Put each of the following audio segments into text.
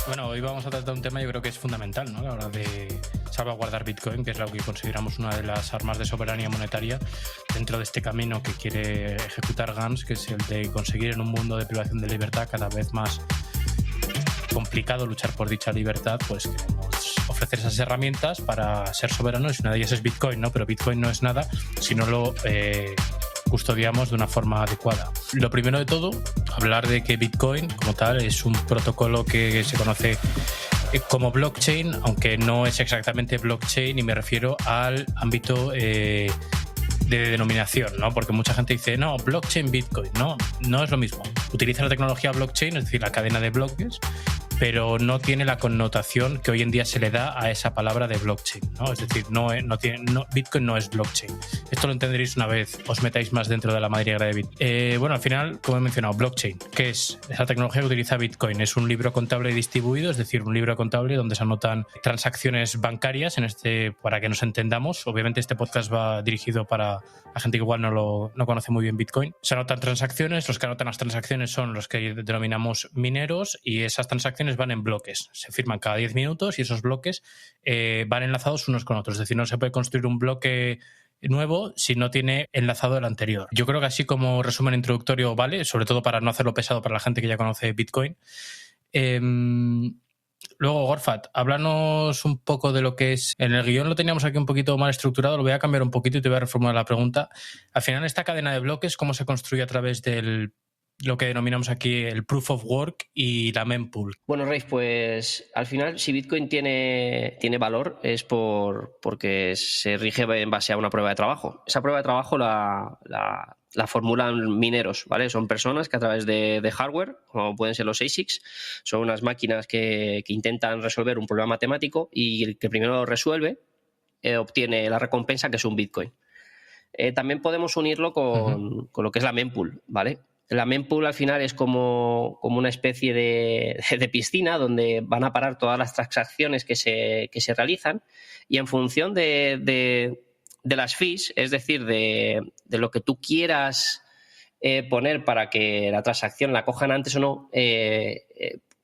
Bueno, hoy vamos a tratar un tema yo creo que es fundamental, ¿no? A la hora de salvaguardar Bitcoin, que es lo que consideramos una de las armas de soberanía monetaria dentro de este camino que quiere ejecutar Gantz, que es el de conseguir en un mundo de privación de libertad cada vez más complicado luchar por dicha libertad, pues queremos ofrecer esas herramientas para ser soberanos, y una de ellas es Bitcoin, ¿no? Pero Bitcoin no es nada si no lo custodiamos de una forma adecuada. Lo primero de todo, hablar de que Bitcoin como tal es un protocolo que se conoce como blockchain, aunque no es exactamente blockchain, y me refiero al ámbito de denominación, ¿no? Porque mucha gente dice, no, blockchain, Bitcoin, no es lo mismo. Utiliza la tecnología blockchain, es decir, la cadena de bloques, pero no tiene la connotación que hoy en día se le da a esa palabra de blockchain, ¿no? Es decir, Bitcoin no es blockchain. Esto lo entenderéis una vez os metáis más dentro de la materia de Bitcoin. Bueno, al final, como he mencionado, blockchain, ¿qué es? Esa tecnología que utiliza Bitcoin es un libro contable distribuido, es decir, un libro contable donde se anotan transacciones bancarias, para que nos entendamos. Obviamente este podcast va dirigido para la gente que igual no conoce muy bien Bitcoin. Se anotan transacciones, los que anotan las transacciones son los que denominamos mineros, y esas transacciones van en bloques. Se firman cada 10 minutos y esos bloques van enlazados unos con otros. Es decir, no se puede construir un bloque nuevo si no tiene enlazado el anterior. Yo creo que así como resumen introductorio vale, sobre todo para no hacerlo pesado para la gente que ya conoce Bitcoin. Luego, Gorfat, háblanos un poco de lo que es. En el guión lo teníamos aquí un poquito mal estructurado, lo voy a cambiar un poquito y te voy a reformular la pregunta. Al final, esta cadena de bloques, ¿cómo se construye a través del lo que denominamos aquí el Proof of Work y la mempool? Bueno, Rafe, pues al final si Bitcoin tiene valor es porque se rige en base a una prueba de trabajo. Esa prueba de trabajo la formulan mineros, ¿vale? Son personas que a través de hardware, como pueden ser los ASICs, son unas máquinas que intentan resolver un problema matemático, y el que primero lo resuelve obtiene la recompensa, que es un Bitcoin. También podemos unirlo con lo que es la mempool, ¿vale? La mempool al final es como una especie de piscina donde van a parar todas las transacciones que se realizan, y en función de las fees, es decir, de lo que tú quieras poner para que la transacción la cojan antes o no,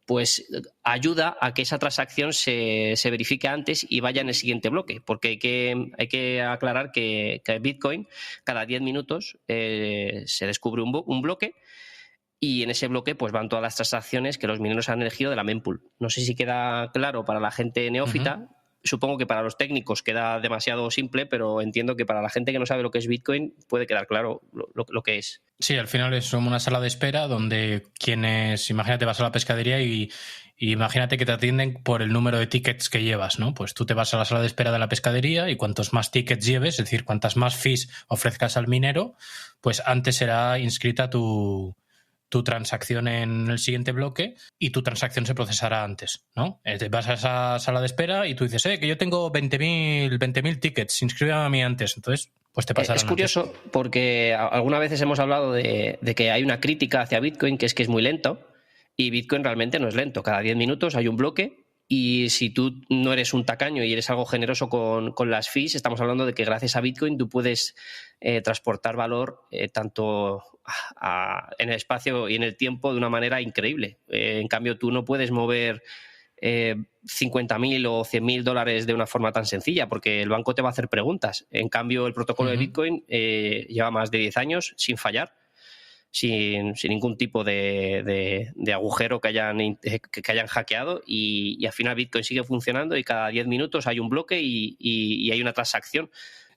pues ayuda a que esa transacción se verifique antes y vaya en el siguiente bloque, porque hay que aclarar que Bitcoin cada 10 minutos se descubre un bloque, y en ese bloque pues van todas las transacciones que los mineros han elegido de la mempool. No sé si queda claro para la gente neófita. Supongo que para los técnicos queda demasiado simple, pero entiendo que para la gente que no sabe lo que es Bitcoin puede quedar claro lo que es. Sí, al final es como una sala de espera donde imagínate, vas a la pescadería y imagínate que te atienden por el número de tickets que llevas, ¿no? Pues tú te vas a la sala de espera de la pescadería, y cuantos más tickets lleves, es decir, cuantas más fees ofrezcas al minero, pues antes será inscrita tu transacción en el siguiente bloque, y tu transacción se procesará antes, ¿no? Te vas a esa sala de espera y tú dices, que yo tengo 20.000 tickets, inscríbeme a mí antes. Entonces, pues te pasarán. Es curioso antes, porque algunas veces hemos hablado de que hay una crítica hacia Bitcoin, que es muy lento, y Bitcoin realmente no es lento. Cada 10 minutos hay un bloque, y si tú no eres un tacaño y eres algo generoso con las fees, estamos hablando de que gracias a Bitcoin tú puedes transportar valor tanto en el espacio y en el tiempo de una manera increíble. En cambio, tú no puedes mover 50.000 o 100.000 dólares de una forma tan sencilla, porque el banco te va a hacer preguntas. En cambio, el protocolo de Bitcoin lleva más de 10 años sin fallar, sin ningún tipo de agujero que hayan hackeado, y al final Bitcoin sigue funcionando, y cada 10 minutos hay un bloque y hay una transacción.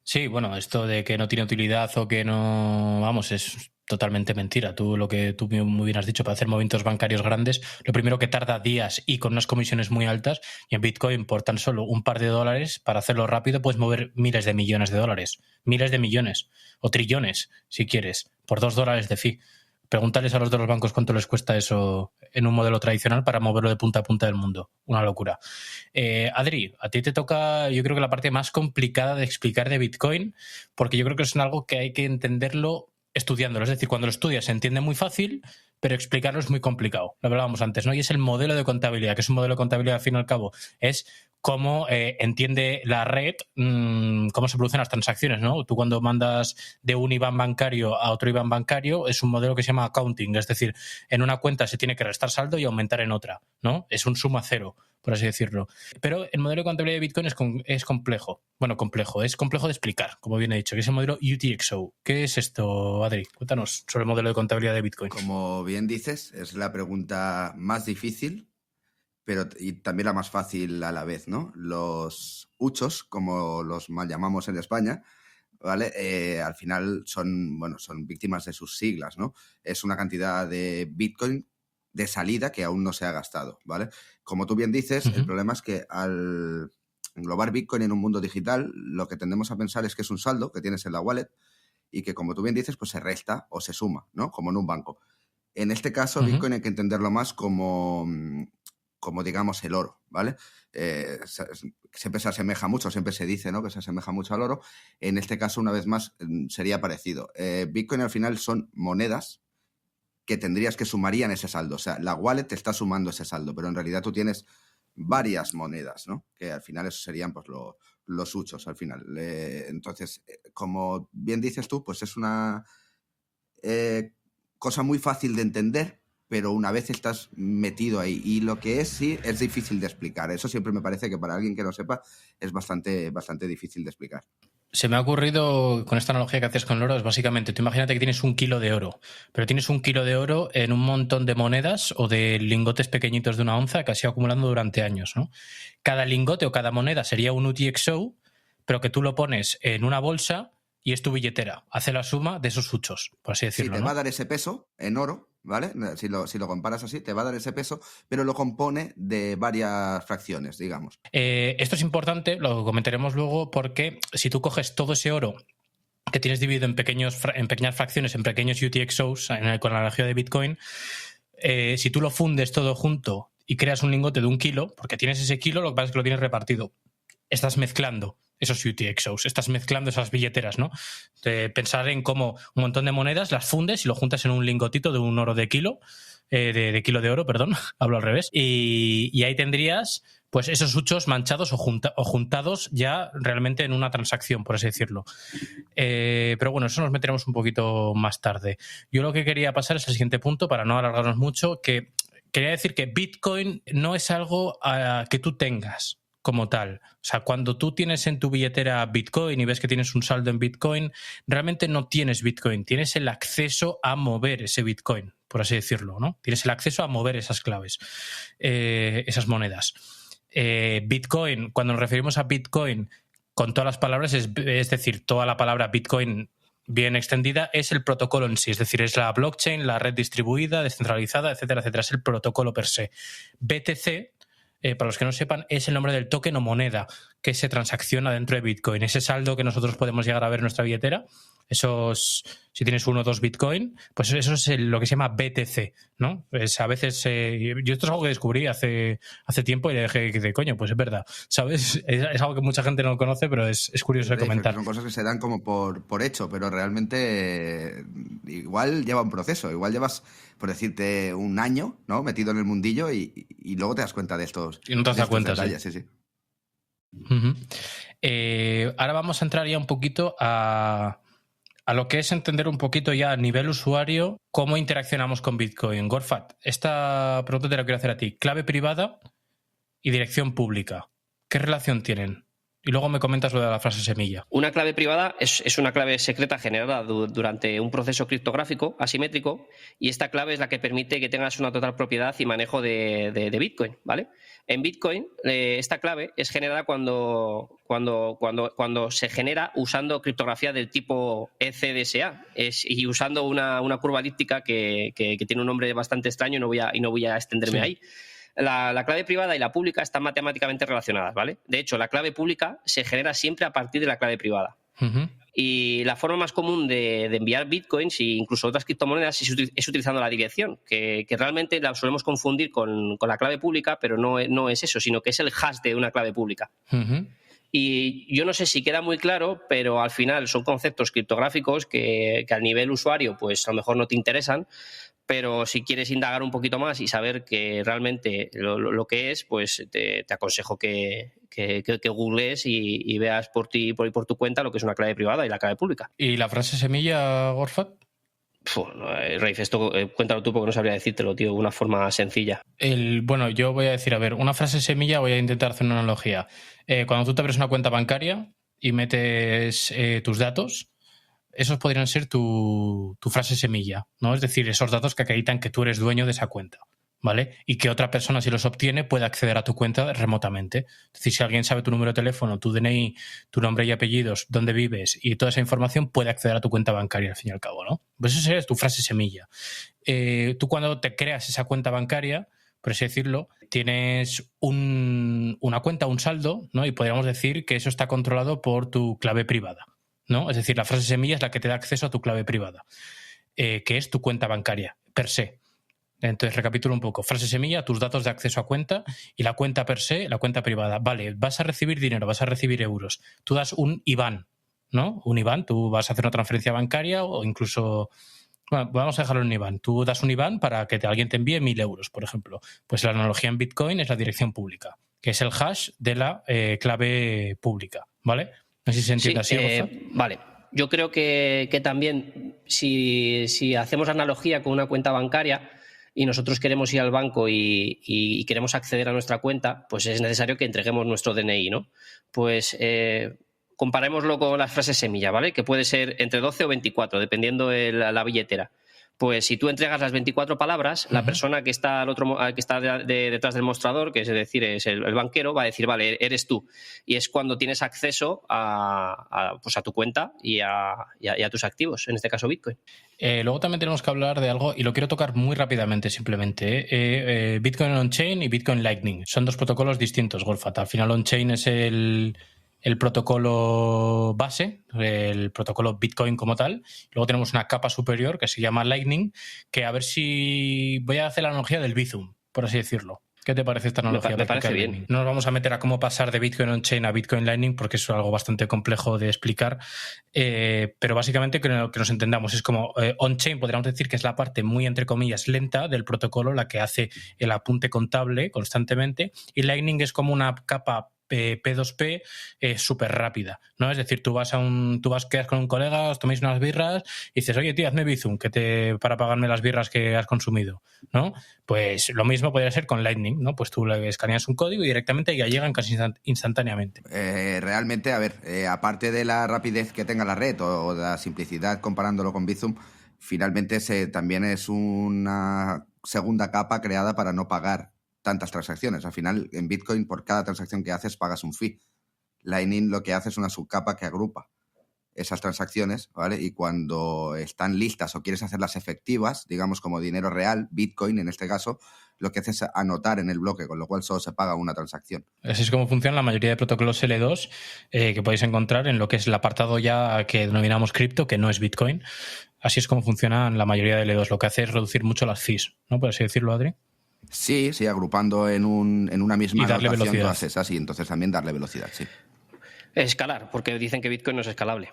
Sí, bueno, esto de que no tiene utilidad o que no, vamos, es totalmente mentira. Lo que tú muy bien has dicho, para hacer movimientos bancarios grandes, lo primero que tarda días y con unas comisiones muy altas, y en Bitcoin por tan solo un par de dólares, para hacerlo rápido, puedes mover miles de millones de dólares, miles de millones o trillones, si quieres, por $2 de fee. Pregúntales a los de los bancos cuánto les cuesta eso en un modelo tradicional para moverlo de punta a punta del mundo. Una locura. Adri, a ti te toca, yo creo que la parte más complicada de explicar de Bitcoin, porque yo creo que es algo que hay que entenderlo estudiándolo. Es decir, cuando lo estudias se entiende muy fácil, pero explicarlo es muy complicado. Lo hablábamos antes, ¿no? Y es el modelo de contabilidad, que es un modelo de contabilidad, al fin y al cabo, es cómo entiende la red, cómo se producen las transacciones, ¿no? Tú cuando mandas de un IBAN bancario a otro IBAN bancario, es un modelo que se llama accounting, es decir, en una cuenta se tiene que restar saldo y aumentar en otra, ¿no? Es un suma cero, por así decirlo. Pero el modelo de contabilidad de Bitcoin es complejo. Bueno, es complejo de explicar, como bien he dicho, que es el modelo UTXO. ¿Qué es esto, Adri? Cuéntanos sobre el modelo de contabilidad de Bitcoin. Como bien dices, es la pregunta más difícil, pero y también la más fácil a la vez, ¿no? Los huchos, como los mal llamamos en España, ¿vale? Al final son víctimas de sus siglas, ¿no? Es una cantidad de Bitcoin de salida que aún no se ha gastado, ¿vale? Como tú bien dices, el problema es que al englobar Bitcoin en un mundo digital, lo que tendemos a pensar es que es un saldo que tienes en la wallet y que, como tú bien dices, pues se resta o se suma, ¿no? Como en un banco. En este caso, Bitcoin hay que entenderlo más como digamos, el oro, ¿vale? Siempre se asemeja mucho, siempre se dice, ¿no?, que se asemeja mucho al oro. En este caso, una vez más, sería parecido. Bitcoin al final son monedas que tendrías que sumarían ese saldo. O sea, la wallet te está sumando ese saldo, pero en realidad tú tienes varias monedas, ¿no? Que al final esos serían pues los huchos al final. Entonces, como bien dices tú, pues es una cosa muy fácil de entender, pero una vez estás metido ahí. Y lo que es, sí, es difícil de explicar. Eso siempre me parece que para alguien que no sepa es bastante difícil de explicar. Se me ha ocurrido con esta analogía que haces con el oro, es básicamente, tú imagínate que tienes 1 kilo de oro, pero tienes 1 kilo de oro en un montón de monedas o de lingotes pequeñitos de 1 onza que has ido acumulando durante años, ¿no? Cada lingote o cada moneda sería un UTXO, pero que tú lo pones en una bolsa y es tu billetera. Hace la suma de esos huchos, por así decirlo. Sí, te va a dar ese peso en oro, ¿vale? Si lo comparas así, te va a dar ese peso, pero lo compone de varias fracciones, digamos. Esto es importante, lo comentaremos luego, porque si tú coges todo ese oro que tienes dividido en pequeñas fracciones, en pequeños UTXOs, con la analogía de Bitcoin, si tú lo fundes todo junto y creas un lingote de 1 kilo, porque tienes ese kilo, lo que pasa es que lo tienes repartido. Estás mezclando esos UTXOs, estás mezclando esas billeteras, ¿no? Pensar en cómo un montón de monedas las fundes y lo juntas en un lingotito de un oro de kilo, de kilo de oro, perdón, hablo al revés, y ahí tendrías pues esos huchos manchados o juntados ya realmente en una transacción, por así decirlo. Pero bueno, eso nos meteremos un poquito más tarde. Yo lo que quería pasar es al siguiente punto, para no alargarnos mucho, que quería decir que Bitcoin no es algo que tú tengas como tal. O sea, cuando tú tienes en tu billetera Bitcoin y ves que tienes un saldo en Bitcoin, realmente no tienes Bitcoin, tienes el acceso a mover ese Bitcoin, por así decirlo, ¿no? Tienes el acceso a mover esas claves, esas monedas. Bitcoin, cuando nos referimos a Bitcoin con todas las palabras, es decir, toda la palabra Bitcoin bien extendida, es el protocolo en sí, es decir, es la blockchain, la red distribuida, descentralizada, etcétera, etcétera, es el protocolo per se. BTC, para los que no sepan, es el nombre del token o moneda que se transacciona dentro de Bitcoin. Ese saldo que nosotros podemos llegar a ver en nuestra billetera, esos, si tienes 1 o 2 Bitcoin, pues eso es lo que se llama BTC, ¿no? Pues a veces, yo esto es algo que descubrí hace tiempo y le dije de coño, pues es verdad, ¿sabes? Es algo que mucha gente no conoce, pero es curioso de comentar. Son cosas que se dan como por hecho, pero realmente igual lleva un proceso, igual llevas, por decirte, 1 año, ¿no?, metido en el mundillo y luego te das cuenta de estos y no te das cuenta, detalles, sí. Ahora vamos a entrar ya un poquito a lo que es entender un poquito ya a nivel usuario cómo interaccionamos con Bitcoin. Gorfat, esta pregunta te la quiero hacer a ti. Clave privada y dirección pública, ¿qué relación tienen? Y luego me comentas lo de la frase semilla. Una clave privada es una clave secreta generada durante un proceso criptográfico asimétrico, y esta clave es la que permite que tengas una total propiedad y manejo de Bitcoin, ¿vale? En Bitcoin, esta clave es generada cuando se genera usando criptografía del tipo ECDSA y usando una curva elíptica que tiene un nombre bastante extraño y no voy a extenderme ahí. La clave privada y la pública están matemáticamente relacionadas, ¿vale? De hecho, la clave pública se genera siempre a partir de la clave privada. Y la forma más común de enviar bitcoins e incluso otras criptomonedas es utilizando la dirección, que realmente la solemos confundir con la clave pública, pero no es eso, sino que es el hash de una clave pública. Uh-huh. Y yo no sé si queda muy claro, pero al final son conceptos criptográficos que al nivel usuario pues a lo mejor no te interesan, pero si quieres indagar un poquito más y saber que realmente lo que es, pues te aconsejo que googlees y veas por tu cuenta lo que es una clave privada y la clave pública. ¿Y la frase semilla, Gorfat? Raif, esto cuéntalo tú porque no sabría decírtelo, tío, de una forma sencilla. Bueno, yo voy a decir, a ver, una frase semilla, voy a intentar hacer una analogía. Cuando tú te abres una cuenta bancaria y metes tus datos, esos podrían ser tu frase semilla, ¿no? Es decir, esos datos que acreditan que tú eres dueño de esa cuenta, ¿vale? Y que otra persona, si los obtiene, puede acceder a tu cuenta remotamente. Es decir, si alguien sabe tu número de teléfono, tu DNI, tu nombre y apellidos, dónde vives y toda esa información, puede acceder a tu cuenta bancaria, al fin y al cabo, ¿no? Pues esa es tu frase semilla. Tú cuando te creas esa cuenta bancaria, por así decirlo, tienes una cuenta, un saldo, ¿no? Y podríamos decir que eso está controlado por tu clave privada, ¿no? Es decir, la frase semilla es la que te da acceso a tu clave privada, que es tu cuenta bancaria, per se. Entonces, recapitulo un poco. Frase semilla, tus datos de acceso a cuenta, y la cuenta per se, la cuenta privada. Vale, vas a recibir dinero, vas a recibir euros. Tú das un IBAN, ¿no? Un IBAN, tú vas a hacer una transferencia bancaria o incluso... Bueno, vamos a dejarlo en IBAN. Tú das un IBAN para que alguien te envíe 1.000 euros, por ejemplo. Pues la analogía en Bitcoin es la dirección pública, que es el hash de la clave pública, ¿vale? No sé si se entiende así, vale. Yo creo que también si hacemos analogía con una cuenta bancaria y nosotros queremos ir al banco y queremos acceder a nuestra cuenta, pues es necesario que entreguemos nuestro DNI, ¿no? Pues comparémoslo con las frases semilla, ¿vale? Que puede ser entre 12 o 24, dependiendo de la billetera. Pues si tú entregas las 24 palabras, la persona que está detrás del mostrador, que es decir, es el banquero, va a decir, vale, eres tú. Y es cuando tienes acceso a tu cuenta y a tus activos, en este caso Bitcoin. Luego también tenemos que hablar de algo, y lo quiero tocar muy rápidamente simplemente. Bitcoin On-Chain y Bitcoin Lightning. Son dos protocolos distintos, Gorfat. Al final On-Chain es el protocolo base, el protocolo Bitcoin como tal. Luego tenemos una capa superior que se llama Lightning, que a ver si voy a hacer la analogía del Bizum, por así decirlo. ¿Qué te parece esta analogía? Me parece bien. No nos vamos a meter a cómo pasar de Bitcoin On-Chain a Bitcoin Lightning porque es algo bastante complejo de explicar, pero básicamente que nos entendamos. Es como On-Chain, podríamos decir que es la parte muy, entre comillas, lenta del protocolo, la que hace el apunte contable constantemente, y Lightning es como una capa P2P súper rápida, ¿no? Es decir, quedas con un colega, os tomáis unas birras y dices, oye, tío, hazme Bizum para pagarme las birras que has consumido, ¿no? Pues lo mismo podría ser con Lightning, ¿no? Pues tú le escaneas un código y directamente ya llegan casi instantáneamente. Realmente, a ver, aparte de la rapidez que tenga la red o de la simplicidad comparándolo con Bizum, finalmente también es una segunda capa creada para no pagar tantas transacciones. Al final, en Bitcoin, por cada transacción que haces, pagas un fee. Lightning lo que hace es una subcapa que agrupa esas transacciones, ¿vale? Y cuando están listas o quieres hacerlas efectivas, digamos como dinero real, Bitcoin en este caso, lo que hace es anotar en el bloque, con lo cual solo se paga una transacción. Así es como funciona la mayoría de protocolos L2 que podéis encontrar en lo que es el apartado ya que denominamos cripto, que no es Bitcoin. Así es como funcionan la mayoría de L2. Lo que hace es reducir mucho las fees, ¿no? Por así decirlo, Adri. Sí, agrupando en una misma anotación tú haces así, entonces también darle velocidad, sí. Escalar, porque dicen que Bitcoin no es escalable.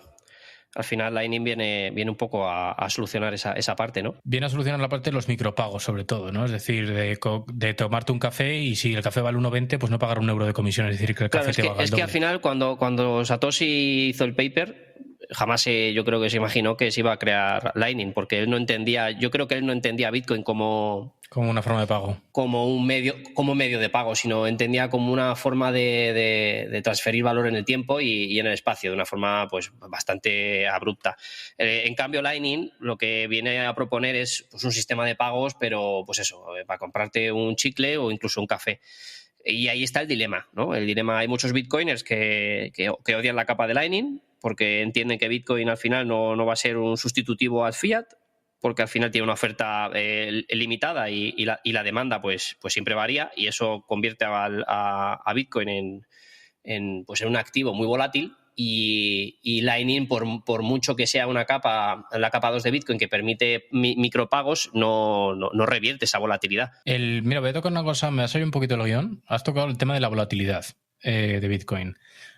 Al final Lightning viene un poco a solucionar esa parte, ¿no? Viene a solucionar la parte de los micropagos, sobre todo, ¿no? Es decir, de tomarte un café y si el café vale 1,20, pues no pagar €1 de comisión, es decir, que el café te valga el doble. Es que al final, cuando Satoshi hizo el paper, jamás yo creo que se imaginó que se iba a crear Lightning, porque él no entendía, yo creo que él no entendía Bitcoin como una forma de pago. Como medio de pago, sino entendía como una forma de transferir valor en el tiempo y en el espacio, de una forma pues bastante abrupta. En cambio, Lightning lo que viene a proponer es pues, un sistema de pagos, pero pues eso, para comprarte un chicle o incluso un café. Y ahí está el dilema, ¿no? El dilema, hay muchos bitcoiners que odian la capa de Lightning porque entienden que Bitcoin al final no va a ser un sustitutivo al fiat, porque al final tiene una oferta limitada y la demanda pues siempre varía, y eso convierte a Bitcoin en un activo muy volátil, y Lightning, por mucho que sea la capa 2 de Bitcoin que permite micropagos, no revierte esa volatilidad. Mira, voy a tocar una cosa, me ha salido un poquito el guión. Has tocado el tema de la volatilidad de Bitcoin.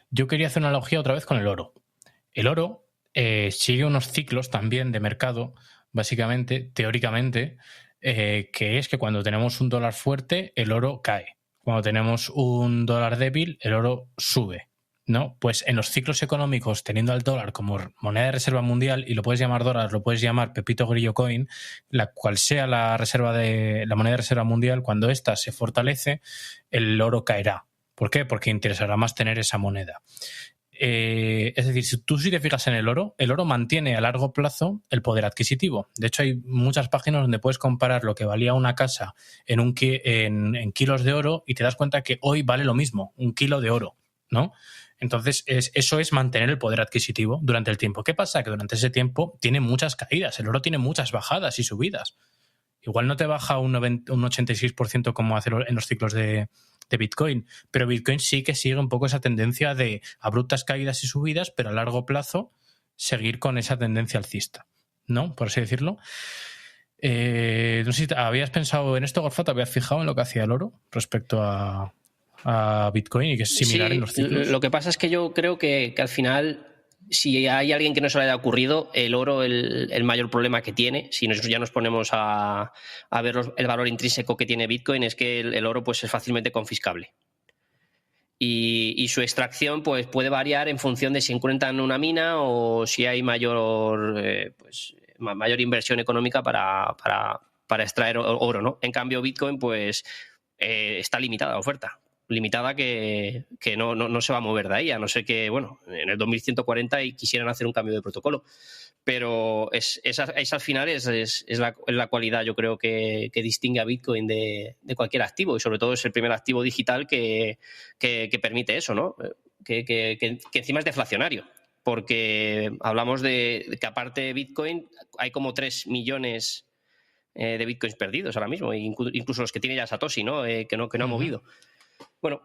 Yo quería hacer una analogía otra vez con el oro. El oro sigue unos ciclos también de mercado, básicamente, teóricamente, que es que cuando tenemos un dólar fuerte, el oro cae. Cuando tenemos un dólar débil, el oro sube, ¿no? Pues en los ciclos económicos, teniendo al dólar como moneda de reserva mundial, y lo puedes llamar dólar, lo puedes llamar Pepito Grillo Coin, la cual sea la moneda de reserva mundial, cuando ésta se fortalece, el oro caerá. ¿Por qué? Porque interesará más tener esa moneda. Es decir, si tú te fijas en el oro mantiene a largo plazo el poder adquisitivo. De hecho, hay muchas páginas donde puedes comparar lo que valía una casa en kilos de oro y te das cuenta que hoy vale lo mismo, un kilo de oro, ¿no? Entonces, eso es mantener el poder adquisitivo durante el tiempo. ¿Qué pasa? Que durante ese tiempo tiene muchas caídas. El oro tiene muchas bajadas y subidas. Igual no te baja un 86% como hace en los ciclos de Bitcoin, pero Bitcoin sí que sigue un poco esa tendencia de abruptas caídas y subidas, pero a largo plazo seguir con esa tendencia alcista, ¿no? Por así decirlo. No sé si habías pensado en esto, Gorfa, ¿te habías fijado en lo que hacía el oro respecto a Bitcoin y que es similar en los ciclos? Lo que pasa es que yo creo que al final, si hay alguien que no se le haya ocurrido, el oro, el mayor problema que tiene, si ya nos ponemos a ver el valor intrínseco que tiene Bitcoin, es que el oro pues, es fácilmente confiscable. Y su extracción pues, puede variar en función de si encuentran una mina o si hay mayor inversión económica para extraer oro, ¿no? En cambio, Bitcoin pues, está limitada la oferta. Limitada que no se va a mover de ahí, a no ser que, bueno, en el 2140 y quisieran hacer un cambio de protocolo. Pero esa al final es la cualidad, yo creo, que distingue a Bitcoin de cualquier activo, y sobre todo es el primer activo digital que permite eso, ¿no? Que encima es deflacionario, porque hablamos de que aparte de Bitcoin hay como 3 millones de Bitcoins perdidos ahora mismo, incluso los que tiene ya Satoshi, ¿no? Que no ha movido. Bueno,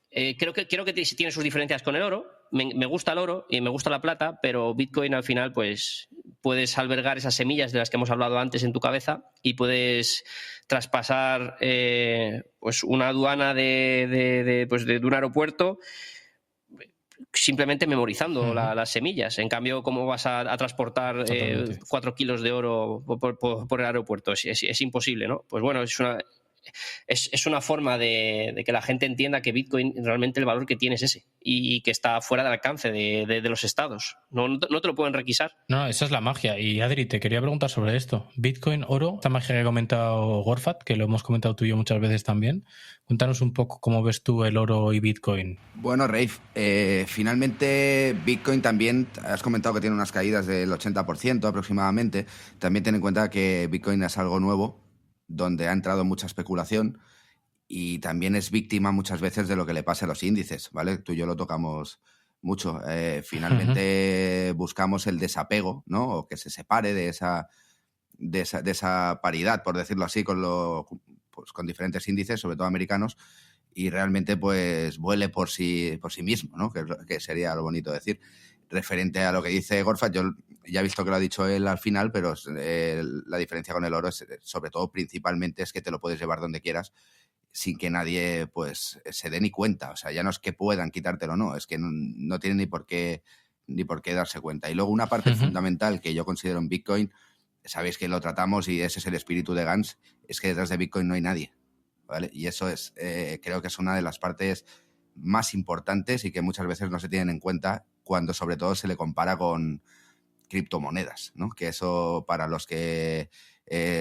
creo que tiene sus diferencias con el oro. Me gusta el oro y me gusta la plata, pero Bitcoin al final pues puedes albergar esas semillas de las que hemos hablado antes en tu cabeza y puedes traspasar pues una aduana de un aeropuerto simplemente memorizando las semillas. En cambio, ¿cómo vas a transportar 4 kilos de oro por el aeropuerto? Es imposible, ¿no? Pues bueno, es una forma de que la gente entienda que Bitcoin realmente el valor que tiene es ese y que está fuera del alcance de los estados. No te lo pueden requisar. No, esa es la magia. Y Adri, te quería preguntar sobre esto. Bitcoin, oro, esta magia que ha comentado Gorfat, que lo hemos comentado tú y yo muchas veces también. Cuéntanos un poco cómo ves tú el oro y Bitcoin. Bueno, Rafe, finalmente Bitcoin también, has comentado que tiene unas caídas del 80% aproximadamente. También ten en cuenta que Bitcoin es algo nuevo, donde ha entrado mucha especulación y también es víctima muchas veces de lo que le pasa a los índices, ¿vale? Tú y yo lo tocamos mucho. Finalmente buscamos el desapego, ¿no? O que se separe de esa paridad, por decirlo así, con diferentes índices, sobre todo americanos, y realmente pues vuele por sí mismo, ¿no? Que sería lo bonito decir. Referente a lo que dice Gorfat, yo ya he visto que lo ha dicho él al final, pero la diferencia con el oro es, sobre todo, principalmente, es que te lo puedes llevar donde quieras sin que nadie pues se dé ni cuenta. O sea, ya no es que puedan quitártelo o no, es que no tienen ni por qué darse cuenta. Y luego una parte fundamental que yo considero en Bitcoin, sabéis que lo tratamos y ese es el espíritu de Gans, es que detrás de Bitcoin no hay nadie, ¿vale? Y eso es, creo que es una de las partes más importantes y que muchas veces no se tienen en cuenta cuando sobre todo se le compara con criptomonedas, ¿no? Que eso para los que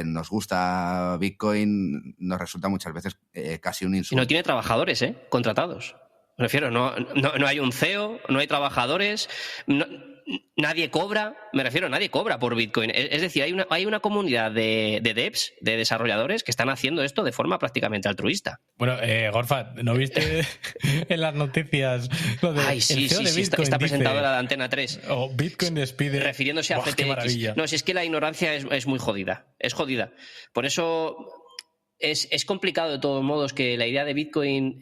nos gusta Bitcoin nos resulta muchas veces casi un insulto. Y no tiene trabajadores, contratados. Me refiero, no hay un CEO, no hay trabajadores, nadie cobra, nadie cobra por Bitcoin. Es decir, hay una comunidad de devs, de desarrolladores, que están haciendo esto de forma prácticamente altruista. Bueno, Gorfat, ¿no viste en las noticias lo de Ay, sí, está presentadora de Antena 3. O Bitcoin despide. Refiriéndose a FTX. No, si es que la ignorancia es muy jodida. Es jodida. Por eso es complicado de todos modos que la idea de Bitcoin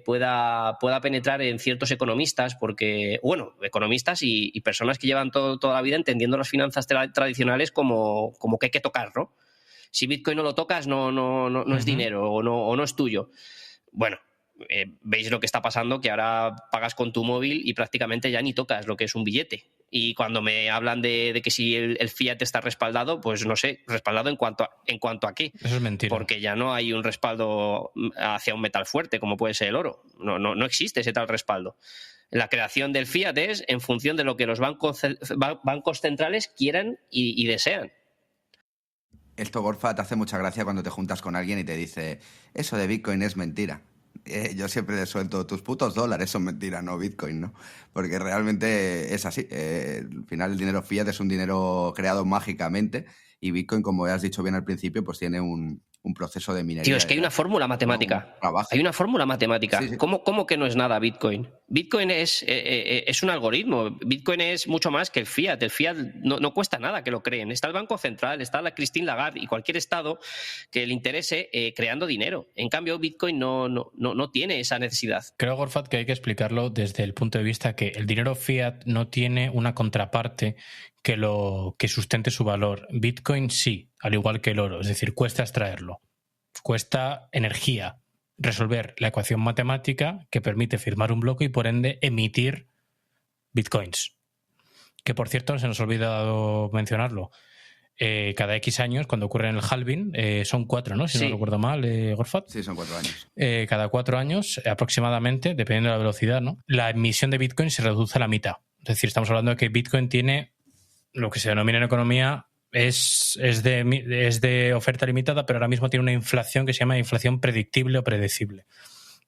pueda penetrar en ciertos economistas, porque, bueno, economistas y personas que llevan toda la vida entendiendo las finanzas tradicionales como que hay que tocar, ¿no? Si Bitcoin no lo tocas, no es dinero o no es tuyo. Bueno, veis lo que está pasando, que ahora pagas con tu móvil y prácticamente ya ni tocas lo que es un billete. Y cuando me hablan de que si el fiat está respaldado, pues no sé, respaldado en cuanto a qué. Eso es mentira. Porque ya no hay un respaldo hacia un metal fuerte, como puede ser el oro. No existe ese tal respaldo. La creación del fiat es en función de lo que los bancos centrales quieran y desean. Esto, Gorfa, te hace mucha gracia cuando te juntas con alguien y te dice, eso de Bitcoin es mentira. Yo siempre le suelto, tus putos dólares son mentira, no Bitcoin, ¿no? Porque realmente es así. Al final el dinero fiat es un dinero creado mágicamente y Bitcoin, como has dicho bien al principio, pues tiene un proceso de minería. Tío, es que hay una fórmula matemática. Hay una fórmula matemática. Sí. ¿Cómo que no es nada Bitcoin? Bitcoin es un algoritmo. Bitcoin es mucho más que el fiat. El fiat no cuesta nada que lo creen. Está el Banco Central, está la Christine Lagarde y cualquier estado que le interese creando dinero. En cambio, Bitcoin no tiene esa necesidad. Creo, Gorfat, que hay que explicarlo desde el punto de vista que el dinero fiat no tiene una contraparte que sustente su valor. Bitcoin sí, al igual que el oro. Es decir, cuesta extraerlo. Cuesta energía resolver la ecuación matemática que permite firmar un bloque y, por ende, emitir bitcoins. Que, por cierto, se nos ha olvidado mencionarlo. Cada X años, cuando ocurre el halving, son 4, ¿no? Si no recuerdo mal, Gorfat. Sí, son 4 años. Cada 4 años, aproximadamente, dependiendo de la velocidad, ¿no? La emisión de bitcoin se reduce a la mitad. Es decir, estamos hablando de que Bitcoin tiene lo que se denomina en economía es de oferta limitada, pero ahora mismo tiene una inflación que se llama inflación predictible o predecible.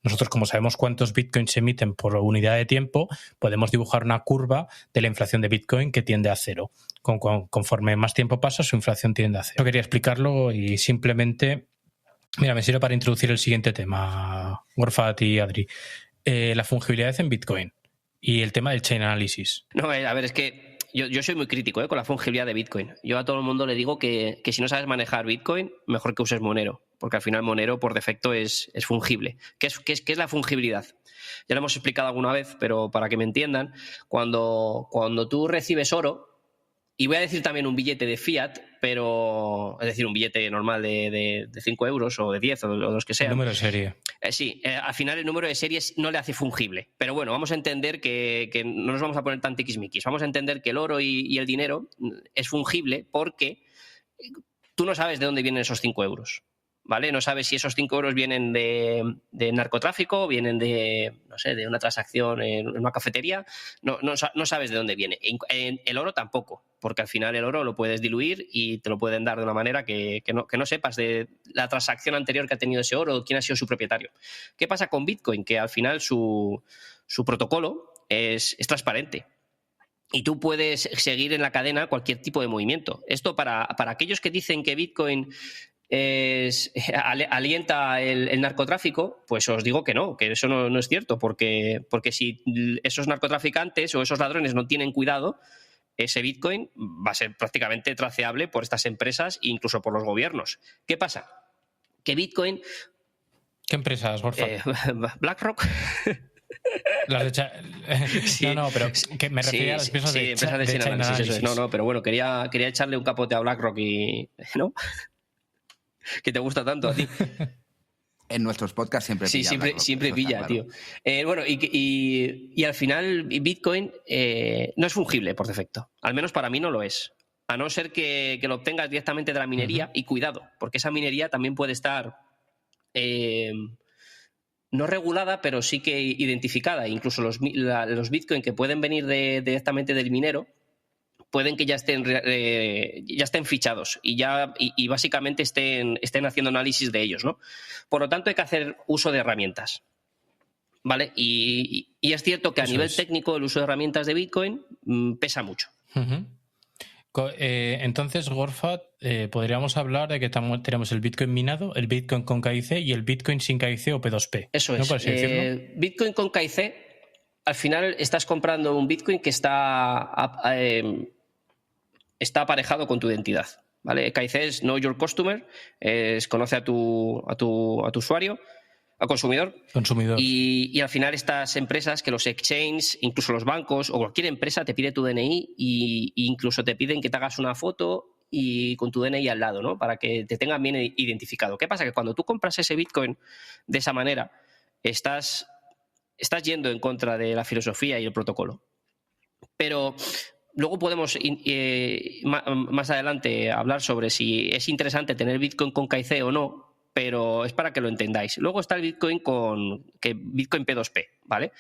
Nosotros, como sabemos cuántos bitcoins se emiten por unidad de tiempo, podemos dibujar una curva de la inflación de Bitcoin que tiende a cero. Conforme más tiempo pasa, su inflación tiende a cero. Yo quería explicarlo y simplemente... Mira, me sirve para introducir el siguiente tema, Gorfat y Adri. La fungibilidad en Bitcoin y el tema del chain analysis. No, a ver, es que yo soy muy crítico con la fungibilidad de Bitcoin. Yo a todo el mundo le digo que si no sabes manejar Bitcoin, mejor que uses Monero, porque al final Monero por defecto es fungible. ¿Qué es la fungibilidad? Ya lo hemos explicado alguna vez, pero para que me entiendan, cuando tú recibes oro, y voy a decir también un billete de fiat, pero es decir, un billete normal de 5 euros o de 10 o de los que sean. El número de serie. Sí, al final el número de series no le hace fungible. Pero bueno, vamos a entender que no nos vamos a poner tan tiquismiquis. Vamos a entender que el oro y el dinero es fungible porque tú no sabes de dónde vienen esos 5 euros. ¿Vale? No sabes si esos 5 euros vienen de narcotráfico, vienen de una transacción en una cafetería. No sabes de dónde viene. El oro tampoco, porque al final el oro lo puedes diluir y te lo pueden dar de una manera que no sepas de la transacción anterior que ha tenido ese oro o quién ha sido su propietario. ¿Qué pasa con Bitcoin? Que al final su protocolo es transparente. Y tú puedes seguir en la cadena cualquier tipo de movimiento. Esto para aquellos que dicen que Bitcoin alienta el narcotráfico, pues os digo que no, que eso no es cierto, porque si esos narcotraficantes o esos ladrones no tienen cuidado, ese Bitcoin va a ser prácticamente traceable por estas empresas e incluso por los gobiernos. ¿Qué pasa? Que Bitcoin... ¿Qué empresas, Gorfa? BlackRock... Sí. No, pero que me refiero a las empresas de chain analysis. No, pero bueno, quería echarle un capote a BlackRock y... ¿no? Que te gusta tanto a ti. En nuestros podcasts siempre pilla. Sí, siempre pilla, claro. Tío. Bueno, y al final Bitcoin no es fungible por defecto. Al menos para mí no lo es. A no ser que lo obtengas directamente de la minería. Y cuidado, porque esa minería también puede estar no regulada, pero sí que identificada. Incluso los Bitcoin que pueden venir directamente del minero pueden que ya estén fichados y básicamente estén haciendo análisis de ellos, ¿no? Por lo tanto, hay que hacer uso de herramientas, ¿vale? Y es cierto que a nivel técnico el uso de herramientas de Bitcoin pesa mucho. Entonces, Gorfat, podríamos hablar de que tenemos el Bitcoin minado, el Bitcoin con KIC y el Bitcoin sin KIC o P2P. Eso ¿no? es. Por así decirlo. Bitcoin con KIC, al final estás comprando un Bitcoin que está aparejado con tu identidad. ¿vale? KIC es Know Your Customer, conoce a tu usuario, al consumidor. Y al final estas empresas, que los exchanges, incluso los bancos o cualquier empresa te pide tu DNI e incluso te piden que te hagas una foto y con tu DNI al lado, ¿no? Para que te tengan bien identificado. ¿Qué pasa? Que cuando tú compras ese Bitcoin de esa manera, estás yendo en contra de la filosofía y el protocolo. Pero luego podemos más adelante hablar sobre si es interesante tener Bitcoin con KIC o no, pero es para que lo entendáis. Luego está el Bitcoin Bitcoin P2P, ¿vale?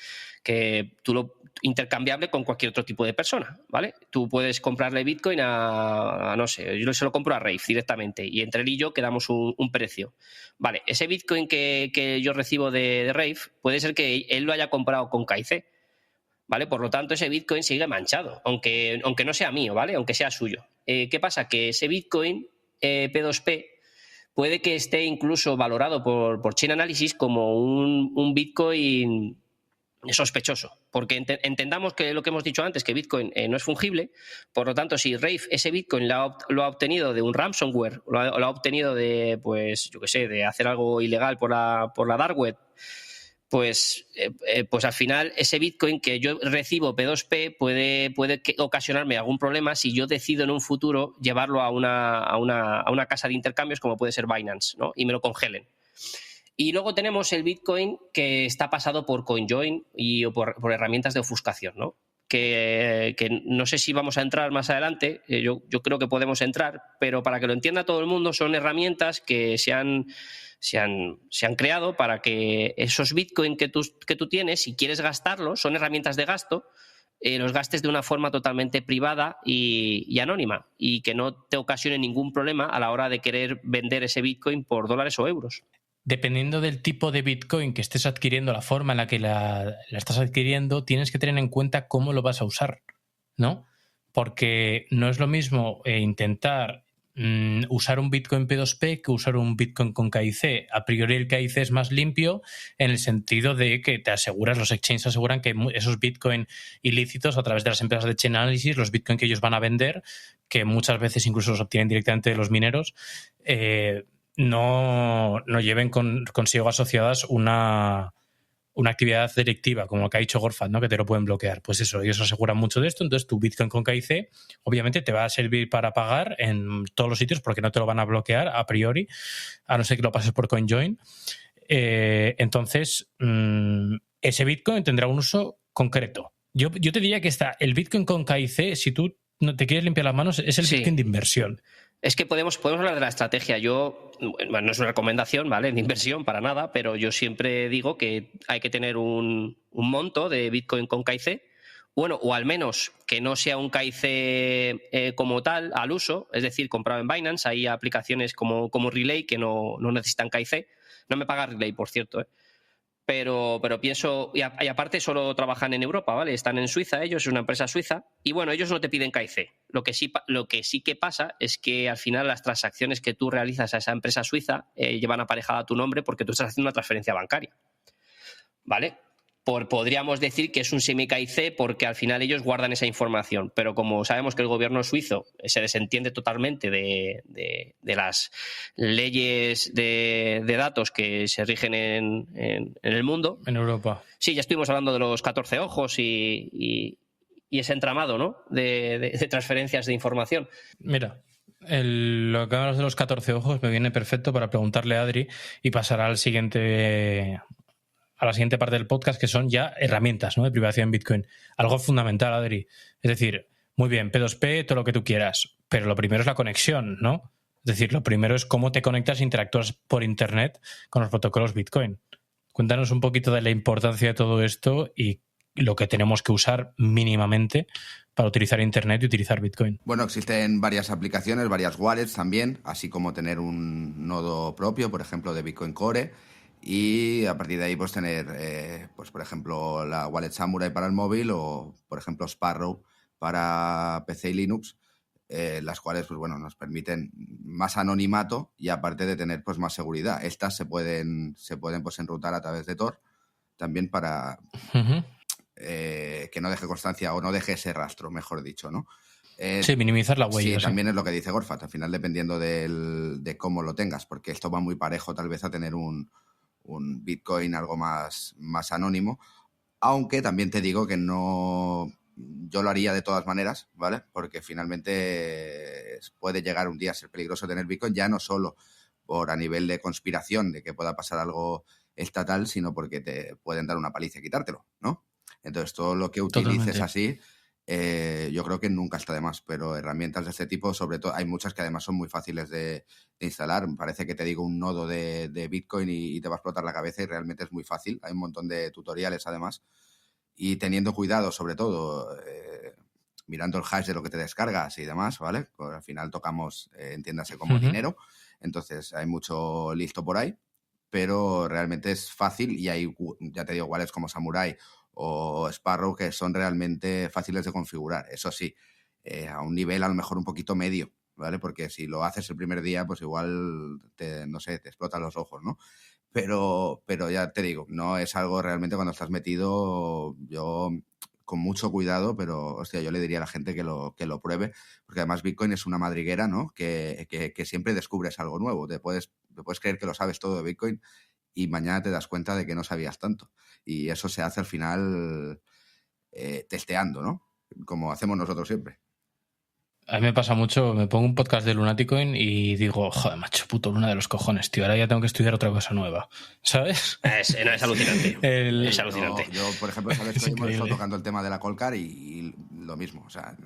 Que tú lo intercambiable con cualquier otro tipo de persona, ¿vale? Tú puedes comprarle Bitcoin a no sé, yo se lo compro a Rafe directamente y entre él y yo quedamos un precio. Vale, ese Bitcoin que yo recibo de Rafe puede ser que él lo haya comprado con KIC, ¿vale? Por lo tanto, ese Bitcoin sigue manchado, aunque no sea mío, ¿vale? Aunque sea suyo. ¿Qué pasa? Que ese Bitcoin P2P puede que esté incluso valorado por Chain Analysis como un Bitcoin sospechoso, porque entendamos que lo que hemos dicho antes, que Bitcoin no es fungible. Por lo tanto, si Rafe ese Bitcoin lo ha obtenido de un ransomware, lo ha obtenido de, pues, yo qué sé, de hacer algo ilegal por la dark web, pues al final ese Bitcoin que yo recibo P2P puede ocasionarme algún problema si yo decido en un futuro llevarlo a una casa de intercambios como puede ser Binance, ¿no? Y me lo congelen. Y luego tenemos el Bitcoin que está pasado por CoinJoin o por herramientas de ofuscación, ¿no? Que no sé si vamos a entrar más adelante, yo creo que podemos entrar, pero para que lo entienda todo el mundo, son herramientas que se han creado para que esos Bitcoin que tú tienes, si quieres gastarlos, son herramientas de gasto, los gastes de una forma totalmente privada y anónima, y que no te ocasione ningún problema a la hora de querer vender ese Bitcoin por dólares o euros. Dependiendo del tipo de Bitcoin que estés adquiriendo, la forma en la que la estás adquiriendo, tienes que tener en cuenta cómo lo vas a usar, ¿no? Porque no es lo mismo intentar usar un Bitcoin P2P que usar un Bitcoin con KIC. A priori el KIC es más limpio en el sentido de que los exchanges aseguran que esos Bitcoin ilícitos a través de las empresas de Chain Analysis, los Bitcoin que ellos van a vender, que muchas veces incluso los obtienen directamente de los mineros, no lleven consigo asociadas una actividad delictiva, como lo que ha dicho Gorfat, ¿no? Que te lo pueden bloquear. Pues eso, ellos aseguran mucho de esto. Entonces tu Bitcoin con KIC obviamente te va a servir para pagar en todos los sitios porque no te lo van a bloquear a priori, a no ser que lo pases por CoinJoin. Entonces ese Bitcoin tendrá un uso concreto. Yo te diría que el Bitcoin con KIC, si tú no te quieres limpiar las manos, es el Bitcoin de inversión. Es que podemos hablar de la estrategia. Bueno, no es una recomendación, ¿vale?, de inversión para nada, pero yo siempre digo que hay que tener un monto de Bitcoin con KIC, bueno, o al menos que no sea un KIC como tal al uso, es decir, comprado en Binance. Hay aplicaciones como Relay que no necesitan KIC. No me paga Relay, por cierto, Pero pienso, y aparte solo trabajan en Europa, ¿vale? Están en Suiza, ellos, es una empresa suiza, y bueno, ellos no te piden KIC. Lo que sí que pasa es que al final las transacciones que tú realizas a esa empresa suiza llevan aparejada tu nombre porque tú estás haciendo una transferencia bancaria, ¿vale? Podríamos decir que es un semi-KIC porque al final ellos guardan esa información, pero como sabemos que el gobierno suizo se desentiende totalmente de las leyes de datos que se rigen en el mundo. En Europa. Sí, ya estuvimos hablando de los 14 ojos y ese entramado, ¿no?, de transferencias de información. Mira, lo que hablas de los 14 ojos me viene perfecto para preguntarle a Adri y pasar a la siguiente parte del podcast, que son ya herramientas, ¿no?, de privacidad en Bitcoin. Algo fundamental, Adri. Es decir, muy bien, P2P, todo lo que tú quieras, pero lo primero es la conexión, ¿no? Es decir, lo primero es cómo te conectas e interactúas por Internet con los protocolos Bitcoin. Cuéntanos un poquito de la importancia de todo esto y lo que tenemos que usar mínimamente para utilizar Internet y utilizar Bitcoin. Bueno, existen varias aplicaciones, varias wallets también, así como tener un nodo propio, por ejemplo, de Bitcoin Core. Y a partir de ahí, pues tener, pues por ejemplo, la wallet Samurai para el móvil o, por ejemplo, Sparrow para PC y Linux, las cuales, pues bueno, nos permiten más anonimato y aparte de tener, pues más seguridad. Estas se pueden pues enrutar a través de Tor también para que no deje constancia o no deje ese rastro, mejor dicho, ¿no? Sí, minimizar la huella. Sí, también es lo que dice Gorfat, al final dependiendo de cómo lo tengas, porque esto va muy parejo tal vez a tener un Bitcoin algo más anónimo, aunque también te digo que no, yo lo haría de todas maneras, ¿vale? Porque finalmente puede llegar un día a ser peligroso tener Bitcoin, ya no solo por a nivel de conspiración, de que pueda pasar algo estatal, sino porque te pueden dar una paliza y quitártelo, ¿no? Entonces todo lo que utilices así, yo creo que nunca está de más, pero herramientas de este tipo, sobre todo, hay muchas que además son muy fáciles de instalar. Parece que te digo un nodo de Bitcoin y te va a explotar la cabeza, y realmente es muy fácil. Hay un montón de tutoriales además, y teniendo cuidado sobre todo, mirando el hash de lo que te descargas y demás, ¿vale? Pues al final tocamos, entiéndase, como dinero, entonces hay mucho listo por ahí, pero realmente es fácil, y hay, ya te digo, wallets como Samurai o Sparrow que son realmente fáciles de configurar. Eso sí, a un nivel a lo mejor un poquito medio, ¿vale? Porque si lo haces el primer día, pues igual no sé, te explotan los ojos, ¿no? Pero ya te digo, no es algo realmente, cuando estás metido, yo con mucho cuidado, pero hostia, yo le diría a la gente que lo pruebe, porque además Bitcoin es una madriguera, ¿no? Que siempre descubres algo nuevo. Te puedes creer que lo sabes todo de Bitcoin y mañana te das cuenta de que no sabías tanto. Y eso se hace al final testeando, ¿no? Como hacemos nosotros siempre. A mí me pasa mucho, me pongo un podcast de Lunaticoin y digo, joder, macho, puto luna de los cojones, tío, ahora ya tengo que estudiar otra cosa nueva, ¿sabes? Es alucinante. Es alucinante. Yo, por ejemplo, sabes que hemos estado tocando el tema de la Coldcard y lo mismo, o sea,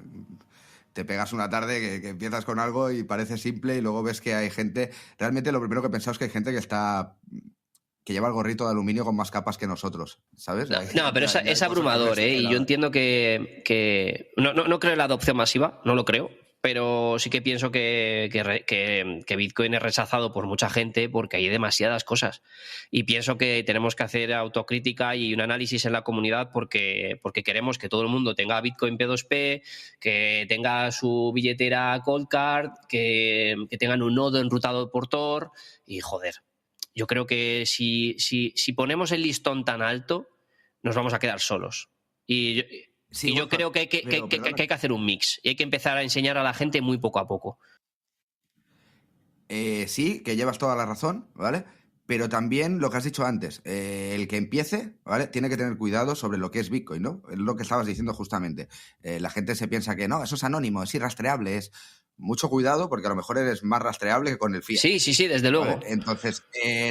te pegas una tarde que empiezas con algo y parece simple, y luego ves que hay gente, realmente lo primero que he pensado es que hay gente que lleva el gorrito de aluminio con más capas que nosotros, ¿sabes? No, pero es abrumador, ¿eh? Y yo entiendo que no creo en la adopción masiva, no lo creo, pero sí que pienso que Bitcoin es rechazado por mucha gente porque hay demasiadas cosas. Y pienso que tenemos que hacer autocrítica y un análisis en la comunidad porque queremos que todo el mundo tenga Bitcoin P2P, que tenga su billetera Coldcard, que tengan un nodo enrutado por Tor, y joder. Yo creo que si ponemos el listón tan alto, nos vamos a quedar solos. Y yo creo que hay que hacer un mix. Y hay que empezar a enseñar a la gente muy poco a poco. Sí, que llevas toda la razón, ¿vale? Pero también lo que has dicho antes, el que empiece, ¿vale? Tiene que tener cuidado sobre lo que es Bitcoin, ¿no? Es lo que estabas diciendo justamente. La gente se piensa que no, eso es anónimo, es irrastreable, es... Mucho cuidado, porque a lo mejor eres más rastreable que con el fiat. Sí, desde luego. ¿Vale? Entonces,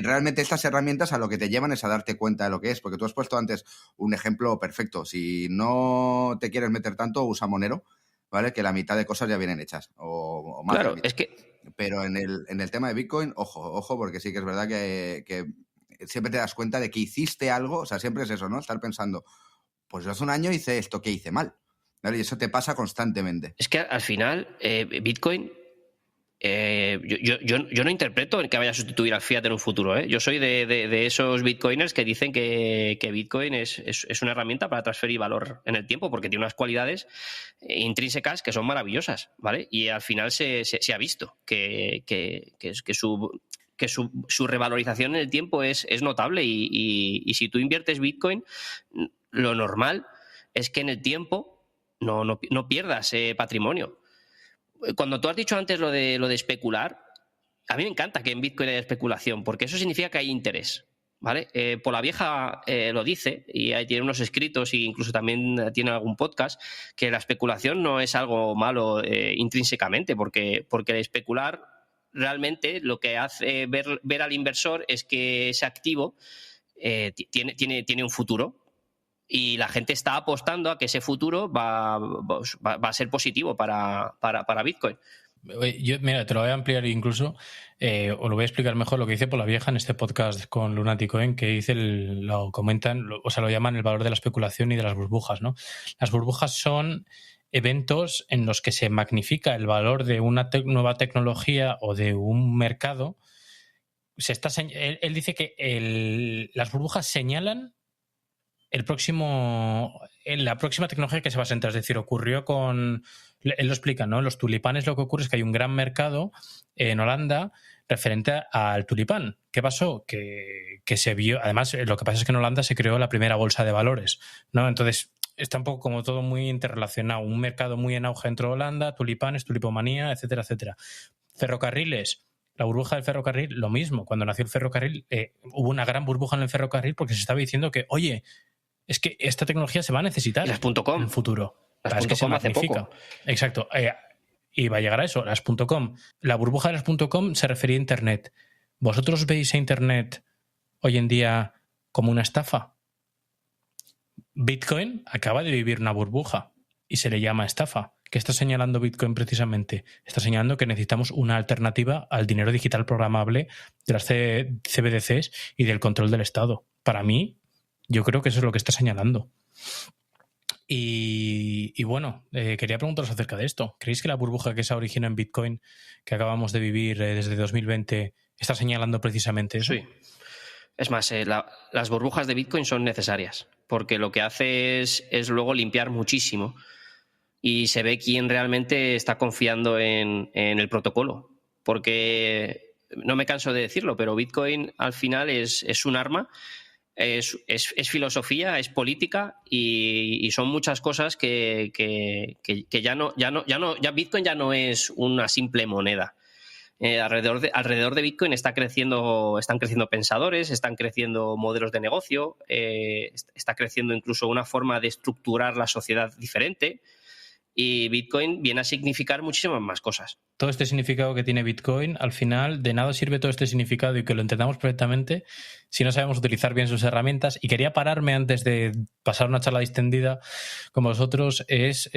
realmente estas herramientas a lo que te llevan es a darte cuenta de lo que es, porque tú has puesto antes un ejemplo perfecto. Si no te quieres meter tanto, usa Monero, ¿vale? Que la mitad de cosas ya vienen hechas, o más. Claro, es que... Pero en el tema de Bitcoin, ojo, porque sí que es verdad que siempre te das cuenta de que hiciste algo, o sea, siempre es eso, ¿no? Estar pensando, pues yo hace un año hice esto, ¿qué hice mal? ¿Vale? Y eso te pasa constantemente. Es que al final, Bitcoin, yo no interpreto que vaya a sustituir al fiat en un futuro, ¿eh? Yo soy de esos bitcoiners que dicen que Bitcoin es una herramienta para transferir valor en el tiempo, porque tiene unas cualidades intrínsecas que son maravillosas, ¿vale? Y al final se ha visto que su revalorización en el tiempo es notable, y si tú inviertes Bitcoin, lo normal es que en el tiempo no pierdas patrimonio. Cuando tú has dicho antes lo de especular, a mí me encanta que en Bitcoin haya especulación, porque eso significa que hay interés, ¿vale? Polavieja lo dice, y ahí tiene unos escritos, e incluso también tiene algún podcast, que la especulación no es algo malo intrínsecamente, porque el especular realmente lo que hace ver al inversor es que ese activo tiene un futuro. Y la gente está apostando a que ese futuro va a ser positivo para Bitcoin. Mira, te lo voy a ampliar incluso, o lo voy a explicar mejor lo que dice Polavieja en este podcast con Lunaticoin, que dice, lo comentan, o sea, lo llaman el valor de la especulación y de las burbujas, ¿no? Las burbujas son eventos en los que se magnifica el valor de una nueva tecnología o de un mercado. Él dice que las burbujas señalan la próxima tecnología que se va a sentar. Es decir, ocurrió con... Él lo explica, ¿no? Los tulipanes, lo que ocurre es que hay un gran mercado en Holanda referente al tulipán. ¿Qué pasó? Que se vio, además lo que pasa es que en Holanda se creó la primera bolsa de valores, ¿no? Entonces está un poco como todo muy interrelacionado, un mercado muy en auge dentro de Holanda, tulipanes, tulipomanía, etcétera, etcétera. Ferrocarriles, la burbuja del ferrocarril, lo mismo. Cuando nació el ferrocarril, hubo una gran burbuja en el ferrocarril porque se estaba diciendo que, oye, es que esta tecnología se va a necesitar y las .com en el futuro. las Es que se .com hace magnifica. poco. Exacto. Y va a llegar a eso, las .com. La burbuja de las .com se refería a Internet. ¿Vosotros veis a Internet hoy en día como una estafa? Bitcoin acaba de vivir una burbuja y se le llama estafa. ¿Qué está señalando Bitcoin precisamente? Está señalando que necesitamos una alternativa al dinero digital programable de las CBDCs y del control del Estado. Para mí, yo creo que eso es lo que está señalando. Y bueno, quería preguntaros acerca de esto. ¿Creéis que la burbuja que se origina en Bitcoin, que acabamos de vivir desde 2020, está señalando precisamente eso? Sí. Es más, las burbujas de Bitcoin son necesarias, porque lo que hace es luego limpiar muchísimo y se ve quién realmente está confiando en el protocolo. Porque no me canso de decirlo, pero Bitcoin al final es un arma. Es filosofía, es política y son muchas cosas que ya Bitcoin ya no es una simple moneda. Alrededor de Bitcoin están creciendo pensadores, están creciendo modelos de negocio, está creciendo incluso una forma de estructurar la sociedad diferente. Y Bitcoin viene a significar muchísimas más cosas. Todo este significado que tiene Bitcoin, al final, de nada sirve todo este significado y que lo entendamos perfectamente si no sabemos utilizar bien sus herramientas. Y quería pararme antes de pasar una charla distendida con vosotros, es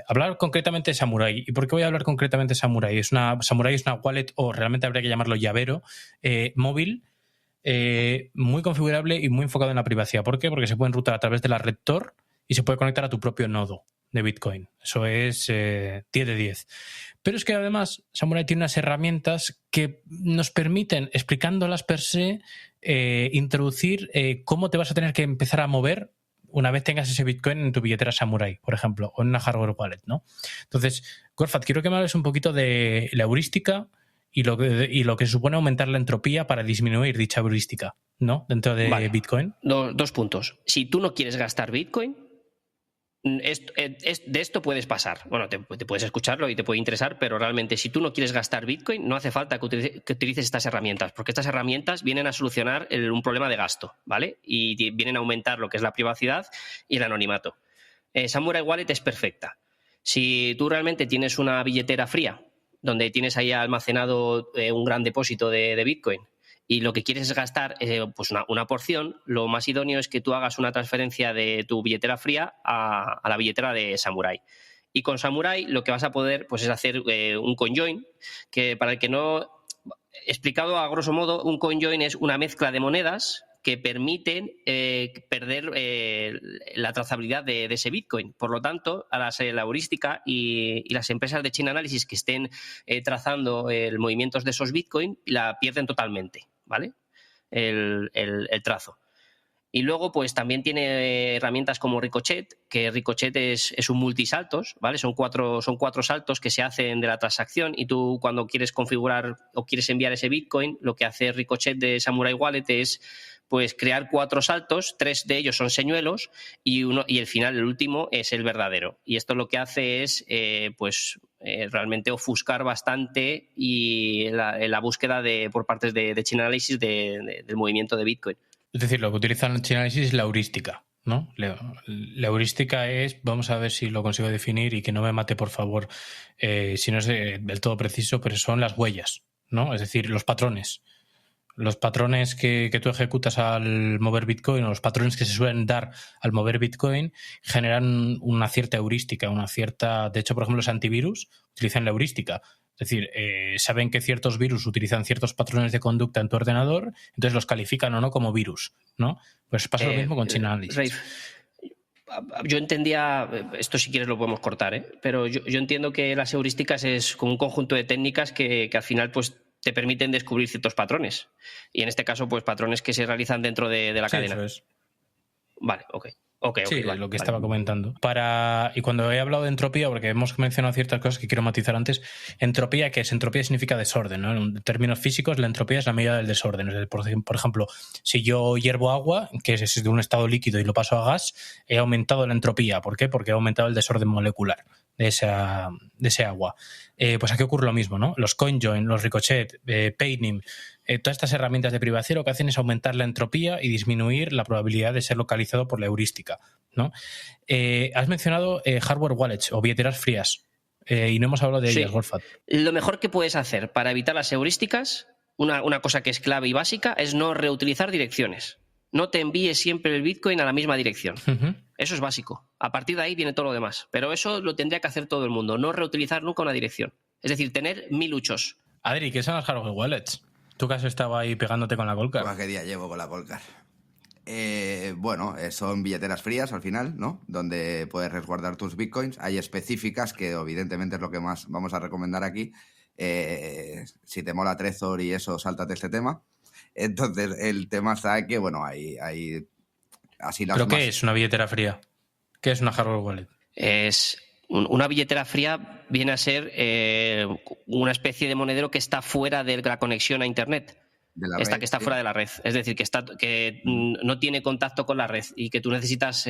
hablar concretamente de Samurai. ¿Y por qué voy a hablar concretamente de Samurai? Samurai es una wallet, o realmente habría que llamarlo llavero, móvil, muy configurable y muy enfocado en la privacidad. ¿Por qué? Porque se puede enrutar a través de la red Tor y se puede conectar a tu propio nodo de Bitcoin. Eso es 10 de 10. Pero es que además Samurai tiene unas herramientas que nos permiten, explicándolas per se, introducir cómo te vas a tener que empezar a mover una vez tengas ese Bitcoin en tu billetera Samurai, por ejemplo, o en una hardware wallet, ¿no? Entonces, Gorfat, quiero que me hables un poquito de la heurística y lo que supone aumentar la entropía para disminuir dicha heurística, ¿no? Dentro de Bitcoin. Dos puntos. Si tú no quieres gastar Bitcoin, de esto puedes pasar. Bueno, te puedes escucharlo y te puede interesar, pero realmente si tú no quieres gastar Bitcoin, no hace falta que utilices estas herramientas, porque estas herramientas vienen a solucionar un problema de gasto, ¿vale? Y vienen a aumentar lo que es la privacidad y el anonimato. Samurai Wallet es perfecta. Si tú realmente tienes una billetera fría, donde tienes ahí almacenado un gran depósito de Bitcoin, y lo que quieres es gastar pues una porción, lo más idóneo es que tú hagas una transferencia de tu billetera fría a la billetera de Samurai. Y con Samurai lo que vas a poder pues, es hacer un CoinJoin, que para el que no... Explicado a grosso modo, un CoinJoin es una mezcla de monedas que permiten perder la trazabilidad de ese Bitcoin. Por lo tanto, a la heurística y las empresas de chain analysis que estén trazando movimientos de esos Bitcoin la pierden totalmente, ¿vale? El trazo. Y luego, pues también tiene herramientas como Ricochet, que Ricochet es un multisaltos, ¿vale? Son cuatro saltos que se hacen de la transacción y tú cuando quieres configurar o quieres enviar ese Bitcoin, lo que hace Ricochet de Samurai Wallet es pues crear 4 saltos, 3 de ellos son señuelos y el final, el último, es el verdadero. Y esto lo que hace es realmente ofuscar bastante y la búsqueda por partes de chain analysis del movimiento de Bitcoin. Es decir, lo que utilizan en chain analysis es la heurística, ¿no? La heurística es, vamos a ver si lo consigo definir y que no me mate, por favor, si no es del todo preciso, pero son las huellas, ¿no? Es decir, los patrones. Los patrones que tú ejecutas al mover Bitcoin o los patrones que se suelen dar al mover Bitcoin generan una cierta heurística, de hecho, por ejemplo, los antivirus utilizan la heurística. Es decir, saben que ciertos virus utilizan ciertos patrones de conducta en tu ordenador, entonces los califican o no como virus, ¿no? Pues pasa lo mismo con chain analysis. Yo entendía, esto si quieres lo podemos cortar, pero yo entiendo que las heurísticas es como un conjunto de técnicas que al final pues te permiten descubrir ciertos patrones. Y en este caso, pues patrones que se realizan dentro de la cadena. Eso es. Vale, ok. Ok, Sí, vale, lo que vale. estaba comentando. Y cuando he hablado de entropía, porque hemos mencionado ciertas cosas que quiero matizar antes, entropía, ¿qué es? Entropía significa desorden, ¿no? En términos físicos, la entropía es la medida del desorden. Por ejemplo, si yo hiervo agua, que es de un estado líquido, y lo paso a gas, he aumentado la entropía. ¿Por qué? Porque he aumentado el desorden molecular de ese agua. Pues aquí ocurre lo mismo, ¿no? Los CoinJoin, los Ricochet, Paynim, todas estas herramientas de privacidad lo que hacen es aumentar la entropía y disminuir la probabilidad de ser localizado por la heurística, ¿no? Has mencionado hardware wallets o billeteras frías y no hemos hablado de ellas, Wolfat. Lo mejor que puedes hacer para evitar las heurísticas, una cosa que es clave y básica, es no reutilizar direcciones. No te envíes siempre el Bitcoin a la misma dirección. Eso es básico. A partir de ahí viene todo lo demás. Pero eso lo tendría que hacer todo el mundo. No reutilizar nunca una dirección. Es decir, tener 1000 uchos. Adri, ¿qué son las hardware wallets? Tú que has estado ahí pegándote con la Coldcard. Pues, ¿qué día llevo con la Coldcard? Bueno, son billeteras frías al final, ¿no? Donde puedes resguardar tus bitcoins. Hay específicas que evidentemente es lo que más vamos a recomendar aquí. Si te mola Trezor y eso, sáltate este tema. Entonces, el tema está que, bueno, hay así las ¿Pero más... qué es una billetera fría? ¿Qué es una hardware wallet? Es una billetera fría, viene a ser una especie de monedero que está fuera de la conexión a Internet. Que está fuera de la red. Es decir, que no tiene contacto con la red y que tú necesitas,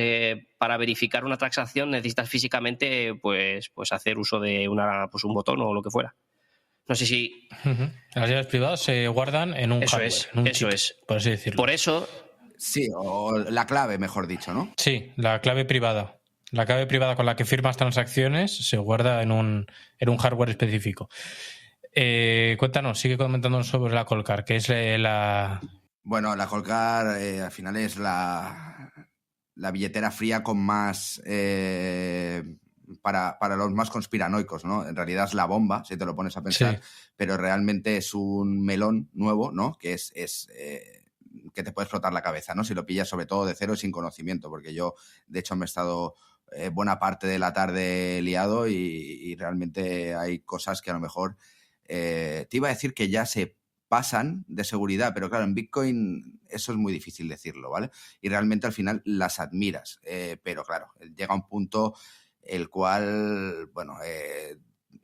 para verificar una transacción, necesitas físicamente pues hacer uso de un botón o lo que fuera. No sé si... Las llaves privadas se guardan en un hardware, en un chip, por así decirlo. Por eso... Sí, o la clave, mejor dicho, ¿no? Sí, la clave privada. La clave privada con la que firmas transacciones se guarda en un hardware específico. Cuéntanos, sigue comentándonos sobre la Coldcard, que es la... Bueno, la Coldcard al final es la billetera fría con más... para los más conspiranoicos, ¿no? En realidad es la bomba, si te lo pones a pensar, sí. Pero realmente es un melón nuevo, ¿no? Que es que te puede explotar la cabeza, ¿no? Si lo pillas sobre todo de cero y sin conocimiento, porque yo, de hecho, me he estado buena parte de la tarde liado y realmente hay cosas que a lo mejor... te iba a decir que ya se pasan de seguridad, pero claro, en Bitcoin eso es muy difícil decirlo, ¿vale? Y realmente al final las admiras, pero claro, llega un punto el cual, bueno,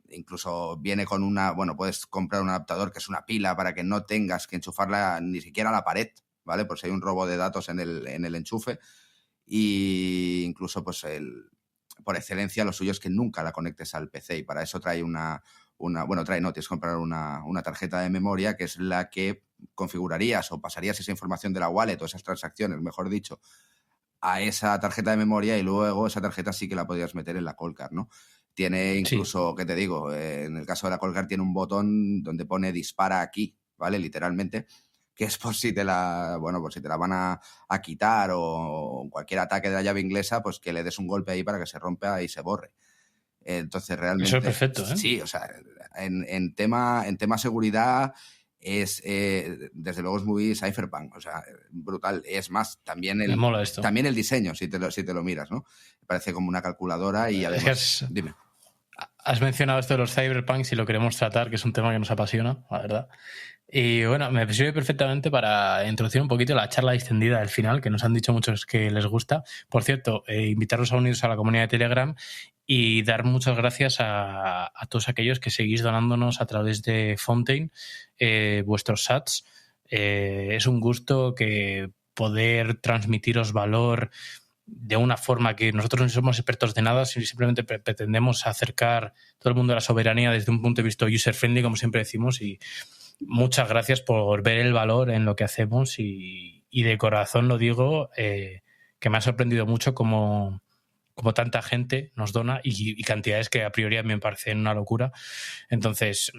incluso viene con puedes comprar un adaptador que es una pila para que no tengas que enchufarla ni siquiera a la pared, ¿vale? Por si hay un robo de datos en el enchufe. Y incluso, pues, por excelencia, lo suyo es que nunca la conectes al PC y para eso trae tienes que comprar una tarjeta de memoria que es la que configurarías o pasarías esa información de la wallet o esas transacciones, mejor dicho, a esa tarjeta de memoria y luego esa tarjeta sí que la podrías meter en la Coldcard, ¿no? Tiene incluso, sí. ¿Qué te digo? En el caso de la Coldcard tiene un botón donde pone dispara aquí, ¿vale? Literalmente, que es por si te la van a quitar o cualquier ataque de la llave inglesa, pues que le des un golpe ahí para que se rompa y se borre. Entonces, realmente... Eso es perfecto, ¿eh? Sí, o sea, en tema seguridad es, desde luego es muy cypherpunk, o sea, brutal. Es más, también también el diseño, si te lo miras, ¿no? Me parece como una calculadora y además... Dime. Has mencionado esto de los cyberpunks y lo queremos tratar, que es un tema que nos apasiona, la verdad. Y bueno, me sirve perfectamente para introducir un poquito la charla extendida del final, que nos han dicho muchos que les gusta. Por cierto, invitarlos a unirse a la comunidad de Telegram y dar muchas gracias a todos aquellos que seguís donándonos a través de Fountain vuestros sats. Es un gusto que poder transmitiros valor de una forma que nosotros no somos expertos de nada, sino simplemente pretendemos acercar todo el mundo a la soberanía desde un punto de vista user-friendly, como siempre decimos, y muchas gracias por ver el valor en lo que hacemos y de corazón lo digo, que me ha sorprendido mucho como tanta gente nos dona y cantidades que a priori me parecen una locura. Entonces,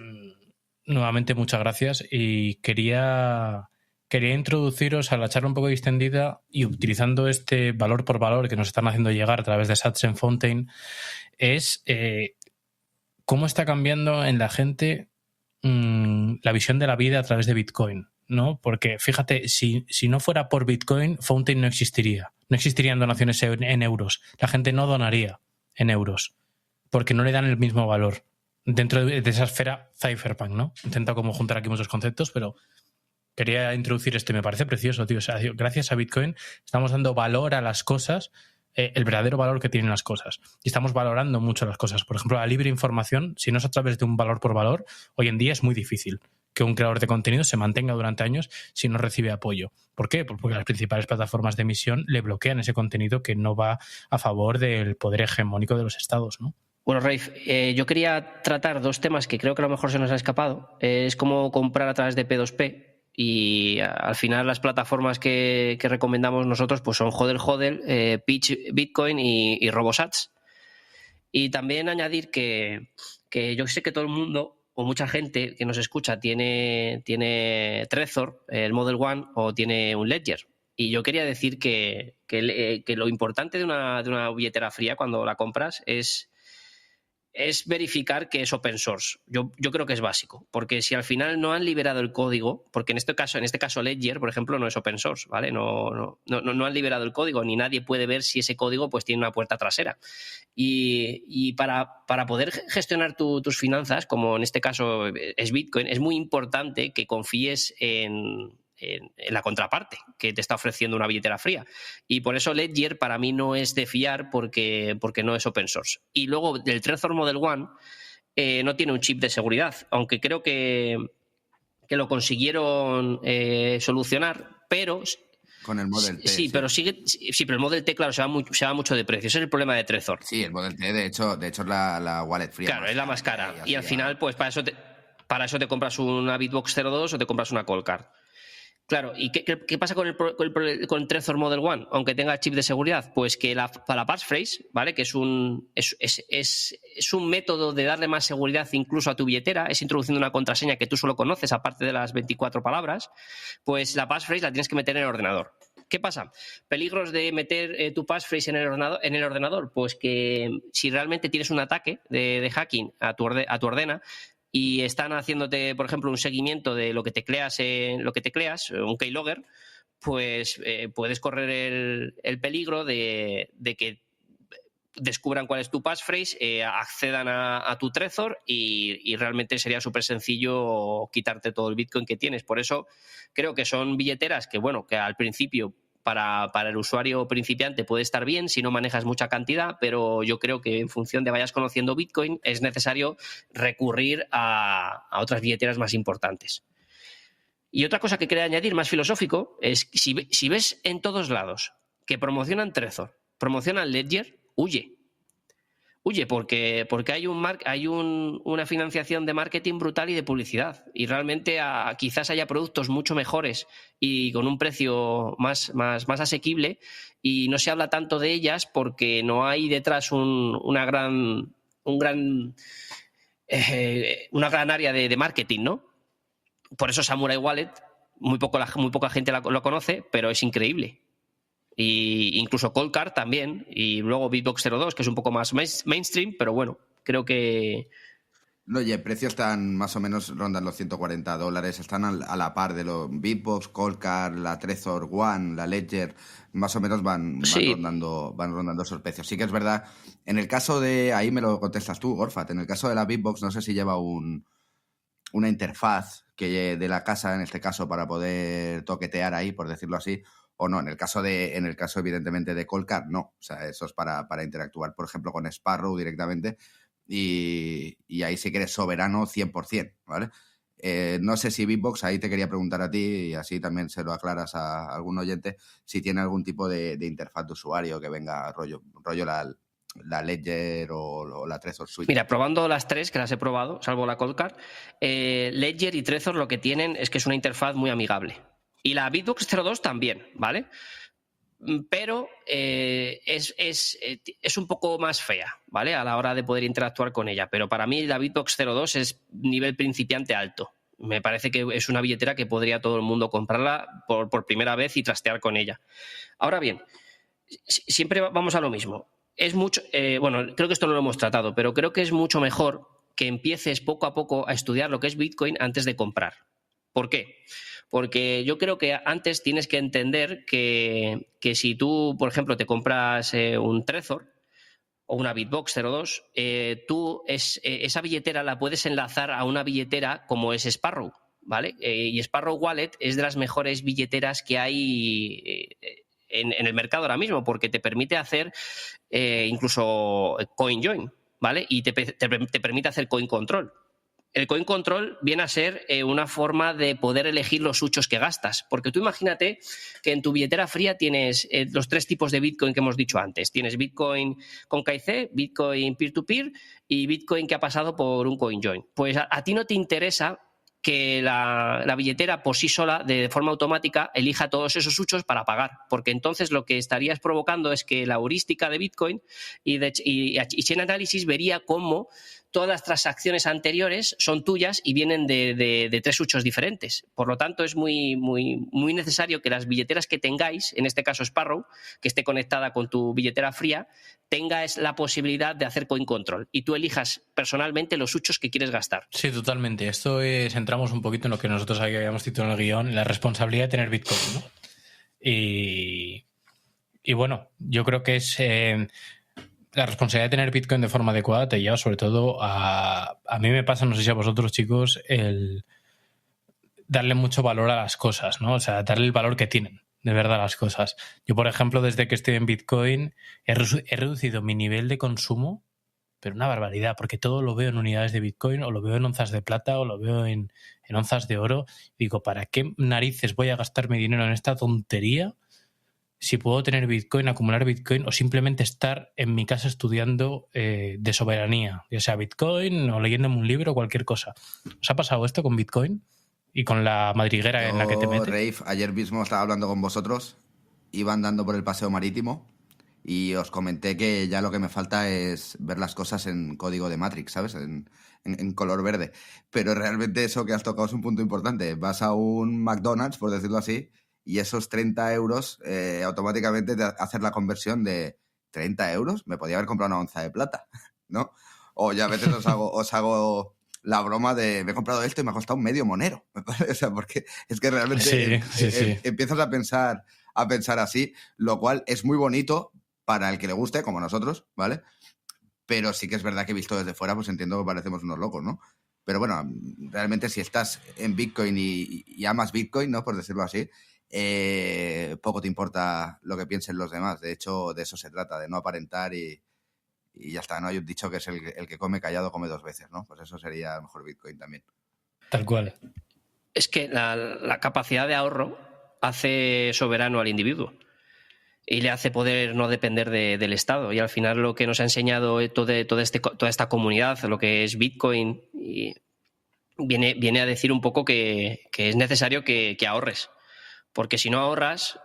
nuevamente muchas gracias y quería introduciros a la charla un poco extendida y utilizando este valor por valor que nos están haciendo llegar a través de Sats en Fountain, es cómo está cambiando en la gente la visión de la vida a través de Bitcoin, ¿no? Porque fíjate, si no fuera por Bitcoin, Fountain no existiría. No existirían donaciones en euros. La gente no donaría en euros porque no le dan el mismo valor dentro de esa esfera cypherpunk, ¿no? Intento como juntar aquí muchos conceptos, pero quería introducir esto y me parece precioso, tío. O sea, gracias a Bitcoin estamos dando valor a las cosas el verdadero valor que tienen las cosas. Y estamos valorando mucho las cosas. Por ejemplo, la libre información, si no es a través de un valor por valor, hoy en día es muy difícil que un creador de contenido se mantenga durante años si no recibe apoyo. ¿Por qué? Pues porque las principales plataformas de emisión le bloquean ese contenido que no va a favor del poder hegemónico de los estados, ¿no? Bueno, Raif, yo quería tratar dos temas que creo que a lo mejor se nos ha escapado. Es cómo comprar a través de P2P. Y al final las plataformas que recomendamos nosotros pues son Hodl, Pitch Bitcoin y Robosats. Y también añadir que yo sé que todo el mundo o mucha gente que nos escucha tiene Trezor, el Model One, o tiene un Ledger. Y yo quería decir que lo importante de una billetera fría cuando la compras es verificar que es open source. Yo creo que es básico, porque si al final no han liberado el código, porque en este caso Ledger, por ejemplo, no es open source, ¿vale? No han liberado el código, ni nadie puede ver si ese código pues tiene una puerta trasera. Y para poder gestionar tus finanzas, como en este caso es Bitcoin, es muy importante que confíes en la contraparte que te está ofreciendo una billetera fría. Y por eso Ledger para mí no es de fiar porque no es open source. Y luego del Trezor Model One no tiene un chip de seguridad, aunque creo que lo consiguieron solucionar, pero... Con el Model T. Sí, pero pero el Model T, claro, se va mucho de precio. Ese es el problema de Trezor. Sí, el Model T, de hecho es la wallet fría. Claro, es la más cara. Y al final, pues para eso te compras una Bitbox 02 o te compras una Coldcard. Claro, ¿y qué pasa con el Trezor Model One, aunque tenga chip de seguridad? Pues que para la passphrase, ¿vale? Que es un método de darle más seguridad incluso a tu billetera, es introduciendo una contraseña que tú solo conoces, aparte de las 24 palabras, pues la passphrase la tienes que meter en el ordenador. ¿Qué pasa? Peligros de meter tu passphrase en el ordenador, pues que si realmente tienes un ataque de hacking a tu ordena, y están haciéndote, por ejemplo, un seguimiento de lo que tecleas, un keylogger, pues puedes correr el peligro de que descubran cuál es tu passphrase, accedan a tu Trezor y realmente sería súper sencillo quitarte todo el Bitcoin que tienes. Por eso creo que son billeteras que al principio para el usuario principiante puede estar bien si no manejas mucha cantidad, pero yo creo que en función de vayas conociendo Bitcoin es necesario recurrir a otras billeteras más importantes. Y otra cosa que quería añadir, más filosófico, es que si ves en todos lados que promocionan Trezor, promocionan Ledger, huye, porque hay una financiación de marketing brutal y de publicidad. Y realmente quizás haya productos mucho mejores y con un precio más asequible, y no se habla tanto de ellas porque no hay detrás una gran área de marketing, ¿no? Por eso Samurai Wallet, muy poca gente lo conoce, pero es increíble. Y incluso Coldcard también, y luego Bitbox 02, que es un poco más mainstream, pero bueno, creo que... No, y el precio están más o menos, rondan los $140, están a la par de los Bitbox, Coldcard, la Trezor One, la Ledger, más o menos van rondando esos precios. Sí que es verdad, en el caso de, ahí me lo contestas tú, Gorfat, en el caso de la Bitbox no sé si lleva una interfaz de la casa, en este caso, para poder toquetear ahí, por decirlo así, o no. En el caso evidentemente de Coldcard, no. O sea, eso es para interactuar, por ejemplo, con Sparrow directamente, y ahí sí que eres soberano 100%, ¿vale? No sé si Bitbox, ahí te quería preguntar a ti, y así también se lo aclaras a algún oyente, si tiene algún tipo de interfaz de usuario que venga rollo la Ledger o la Trezor Suite. Mira, probando las tres, que las he probado, salvo la Coldcard, Ledger y Trezor lo que tienen es que es una interfaz muy amigable. Y la Bitbox 02 también, ¿vale? Pero es un poco más fea, ¿vale? A la hora de poder interactuar con ella. Pero para mí la Bitbox 02 es nivel principiante alto. Me parece que es una billetera que podría todo el mundo comprarla por primera vez y trastear con ella. Ahora bien, siempre vamos a lo mismo. Es mucho, creo que esto no lo hemos tratado, pero creo que es mucho mejor que empieces poco a poco a estudiar lo que es Bitcoin antes de comprar. ¿Por qué? Porque yo creo que antes tienes que entender que si tú, por ejemplo, te compras un Trezor o una Bitbox 02, esa billetera la puedes enlazar a una billetera como es Sparrow, ¿vale? Y Sparrow Wallet es de las mejores billeteras que hay en el mercado ahora mismo, porque te permite hacer incluso coin join, ¿vale? Y te permite hacer coin control. El coin control viene a ser una forma de poder elegir los huchos que gastas, porque tú imagínate que en tu billetera fría tienes los 3 tipos de Bitcoin que hemos dicho antes. Tienes Bitcoin con KIC, Bitcoin peer-to-peer y Bitcoin que ha pasado por un coin join. Pues a ti no te interesa que la billetera por sí sola, de forma automática, elija todos esos huchos para pagar, porque entonces lo que estarías provocando es que la heurística de Bitcoin y Chain Analysis vería cómo todas las transacciones anteriores son tuyas y vienen de 3 huchos diferentes. Por lo tanto, es muy, muy, muy necesario que las billeteras que tengáis, en este caso Sparrow, que esté conectada con tu billetera fría, tengas la posibilidad de hacer coin control y tú elijas personalmente los huchos que quieres gastar. Sí, totalmente. Esto entramos un poquito en lo que nosotros habíamos titulado en el guión, la responsabilidad de tener Bitcoin, ¿no? Y bueno, yo creo que es... la responsabilidad de tener Bitcoin de forma adecuada te lleva sobre todo a mí me pasa, no sé si a vosotros, chicos, el darle mucho valor a las cosas, ¿no? O sea, darle el valor que tienen, de verdad, a las cosas. Yo, por ejemplo, desde que estoy en Bitcoin he reducido mi nivel de consumo, pero una barbaridad, porque todo lo veo en unidades de Bitcoin, o lo veo en onzas de plata, o lo veo en onzas de oro. Digo, ¿para qué narices voy a gastar mi dinero en esta tontería si puedo tener Bitcoin, acumular Bitcoin o simplemente estar en mi casa estudiando de soberanía, ya sea Bitcoin o leyéndome un libro o cualquier cosa? ¿Os ha pasado esto con Bitcoin y con la madriguera en la que te metes? Rafe, ayer mismo estaba hablando con vosotros, iba andando por el paseo marítimo y os comenté que ya lo que me falta es ver las cosas en código de Matrix, ¿sabes? En color verde. Pero realmente eso que has tocado es un punto importante. Vas a un McDonald's, por decirlo así, y esos 30 euros automáticamente te hacen la conversión de 30 euros. Me podía haber comprado una onza de plata, ¿no? O ya a veces os hago la broma de me he comprado esto y me ha costado medio monero. O sea, porque es que realmente sí. Empiezas a pensar así, lo cual es muy bonito para el que le guste, como nosotros, ¿vale? Pero sí que es verdad que visto desde fuera, pues entiendo que parecemos unos locos, ¿no? Pero bueno, realmente si estás en Bitcoin y amas Bitcoin, ¿no? Por decirlo así, poco te importa lo que piensen los demás. De hecho, de eso se trata, de no aparentar y ya está, ¿no? Hay un dicho que es el que come callado come 2 veces, ¿no? Pues eso sería a lo mejor Bitcoin también. Tal cual. Es que la capacidad de ahorro hace soberano al individuo y le hace poder no depender del Estado. Y al final lo que nos ha enseñado toda esta comunidad, lo que es Bitcoin, y viene a decir un poco que es necesario que ahorres. Porque si no ahorras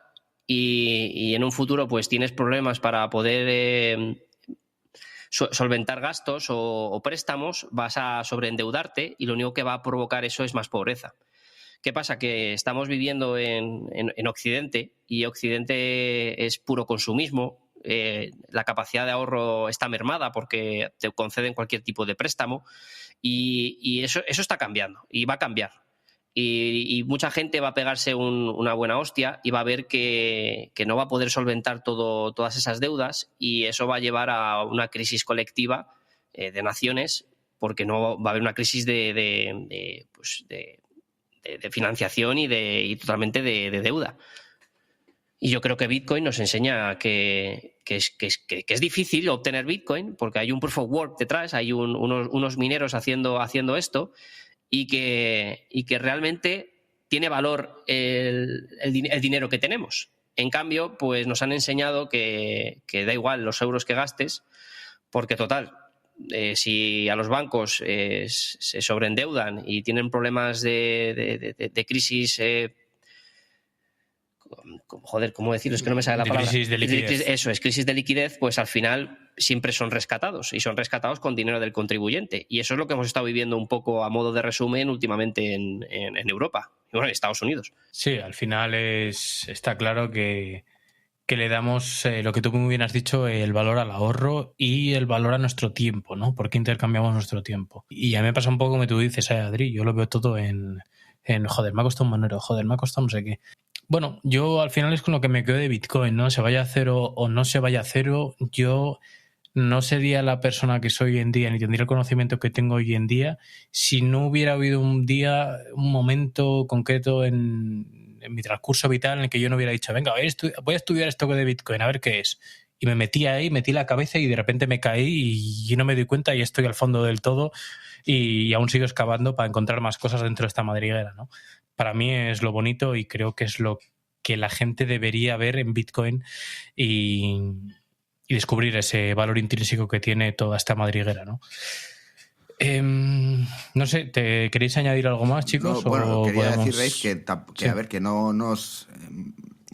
y en un futuro pues tienes problemas para poder solventar gastos o préstamos, vas a sobreendeudarte y lo único que va a provocar eso es más pobreza. ¿Qué pasa? Que estamos viviendo en Occidente y Occidente es puro consumismo. La capacidad de ahorro está mermada porque te conceden cualquier tipo de préstamo y eso está cambiando y va a cambiar. Y mucha gente va a pegarse una buena hostia y va a ver que no va a poder solventar todas esas deudas y eso va a llevar a una crisis colectiva de naciones porque no va a haber una crisis de financiación y totalmente de deuda. Y yo creo que Bitcoin nos enseña que es difícil obtener Bitcoin porque hay un proof of work detrás, hay unos mineros haciendo esto y que realmente tiene valor el dinero que tenemos. En cambio, pues nos han enseñado que da igual los euros que gastes porque total, si a los bancos se sobreendeudan y tienen problemas de crisis, ¿cómo decirlo? Es que no me sale la palabra. Crisis de liquidez. Eso es, crisis de liquidez, pues al final siempre son rescatados y son rescatados con dinero del contribuyente. Y eso es lo que hemos estado viviendo un poco a modo de resumen últimamente en Europa y bueno, en Estados Unidos. Sí, al final está claro que le damos, lo que tú muy bien has dicho, el valor al ahorro y el valor a nuestro tiempo, ¿no? Porque intercambiamos nuestro tiempo. Y a mí me pasa un poco como tú dices, Adri, yo lo veo todo en joder, me ha costado un monero, joder, me ha costado no sé qué. Bueno, yo al final es con lo que me quedo de Bitcoin, ¿no? Se vaya a cero o no se vaya a cero, yo no sería la persona que soy hoy en día ni tendría el conocimiento que tengo hoy en día si no hubiera habido un momento concreto en mi transcurso vital en el que yo no hubiera dicho, venga, voy a estudiar esto de Bitcoin, a ver qué es. Y me metí ahí, metí la cabeza y de repente me caí y no me di cuenta y estoy al fondo del todo y aún sigo excavando para encontrar más cosas dentro de esta madriguera, ¿no? Para mí es lo bonito y creo que es lo que la gente debería ver en Bitcoin y descubrir ese valor intrínseco que tiene toda esta madriguera, ¿no? No sé, ¿te queréis añadir algo más, chicos? No, bueno, quería podemos... decir, Rafe, que, Sí. a ver, que no nos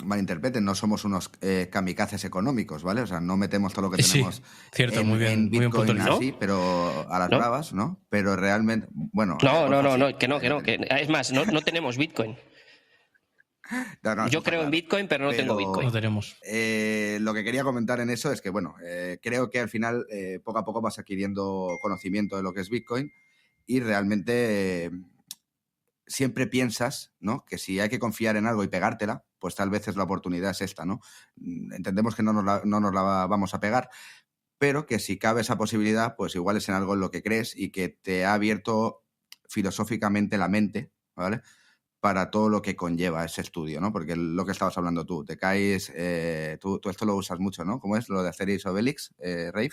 malinterpreten, no somos unos kamikazes económicos, ¿vale? O sea, no metemos todo lo que tenemos Sí, cierto, muy bien, en muy bien Bitcoin puntualizado. así, pero a las ¿No? bravas, ¿no? Pero realmente, bueno... No, que no. Es más, no tenemos Bitcoin. No, yo creo en Bitcoin, pero no tengo Bitcoin. No tenemos. Lo que quería comentar en eso es que, bueno, creo que al final poco a poco vas adquiriendo conocimiento de lo que es Bitcoin y realmente siempre piensas, ¿no?, que si hay que confiar en algo y pegártela, pues tal vez la oportunidad es esta, ¿no? Entendemos que no nos la vamos a pegar, pero que si cabe esa posibilidad, pues igual es en algo en lo que crees y que te ha abierto filosóficamente la mente, ¿vale?, para todo lo que conlleva ese estudio, ¿no? Porque lo que estabas hablando tú, te caes, tú esto lo usas mucho, ¿no? ¿Cómo es lo de Asterix Obelix, Rafe?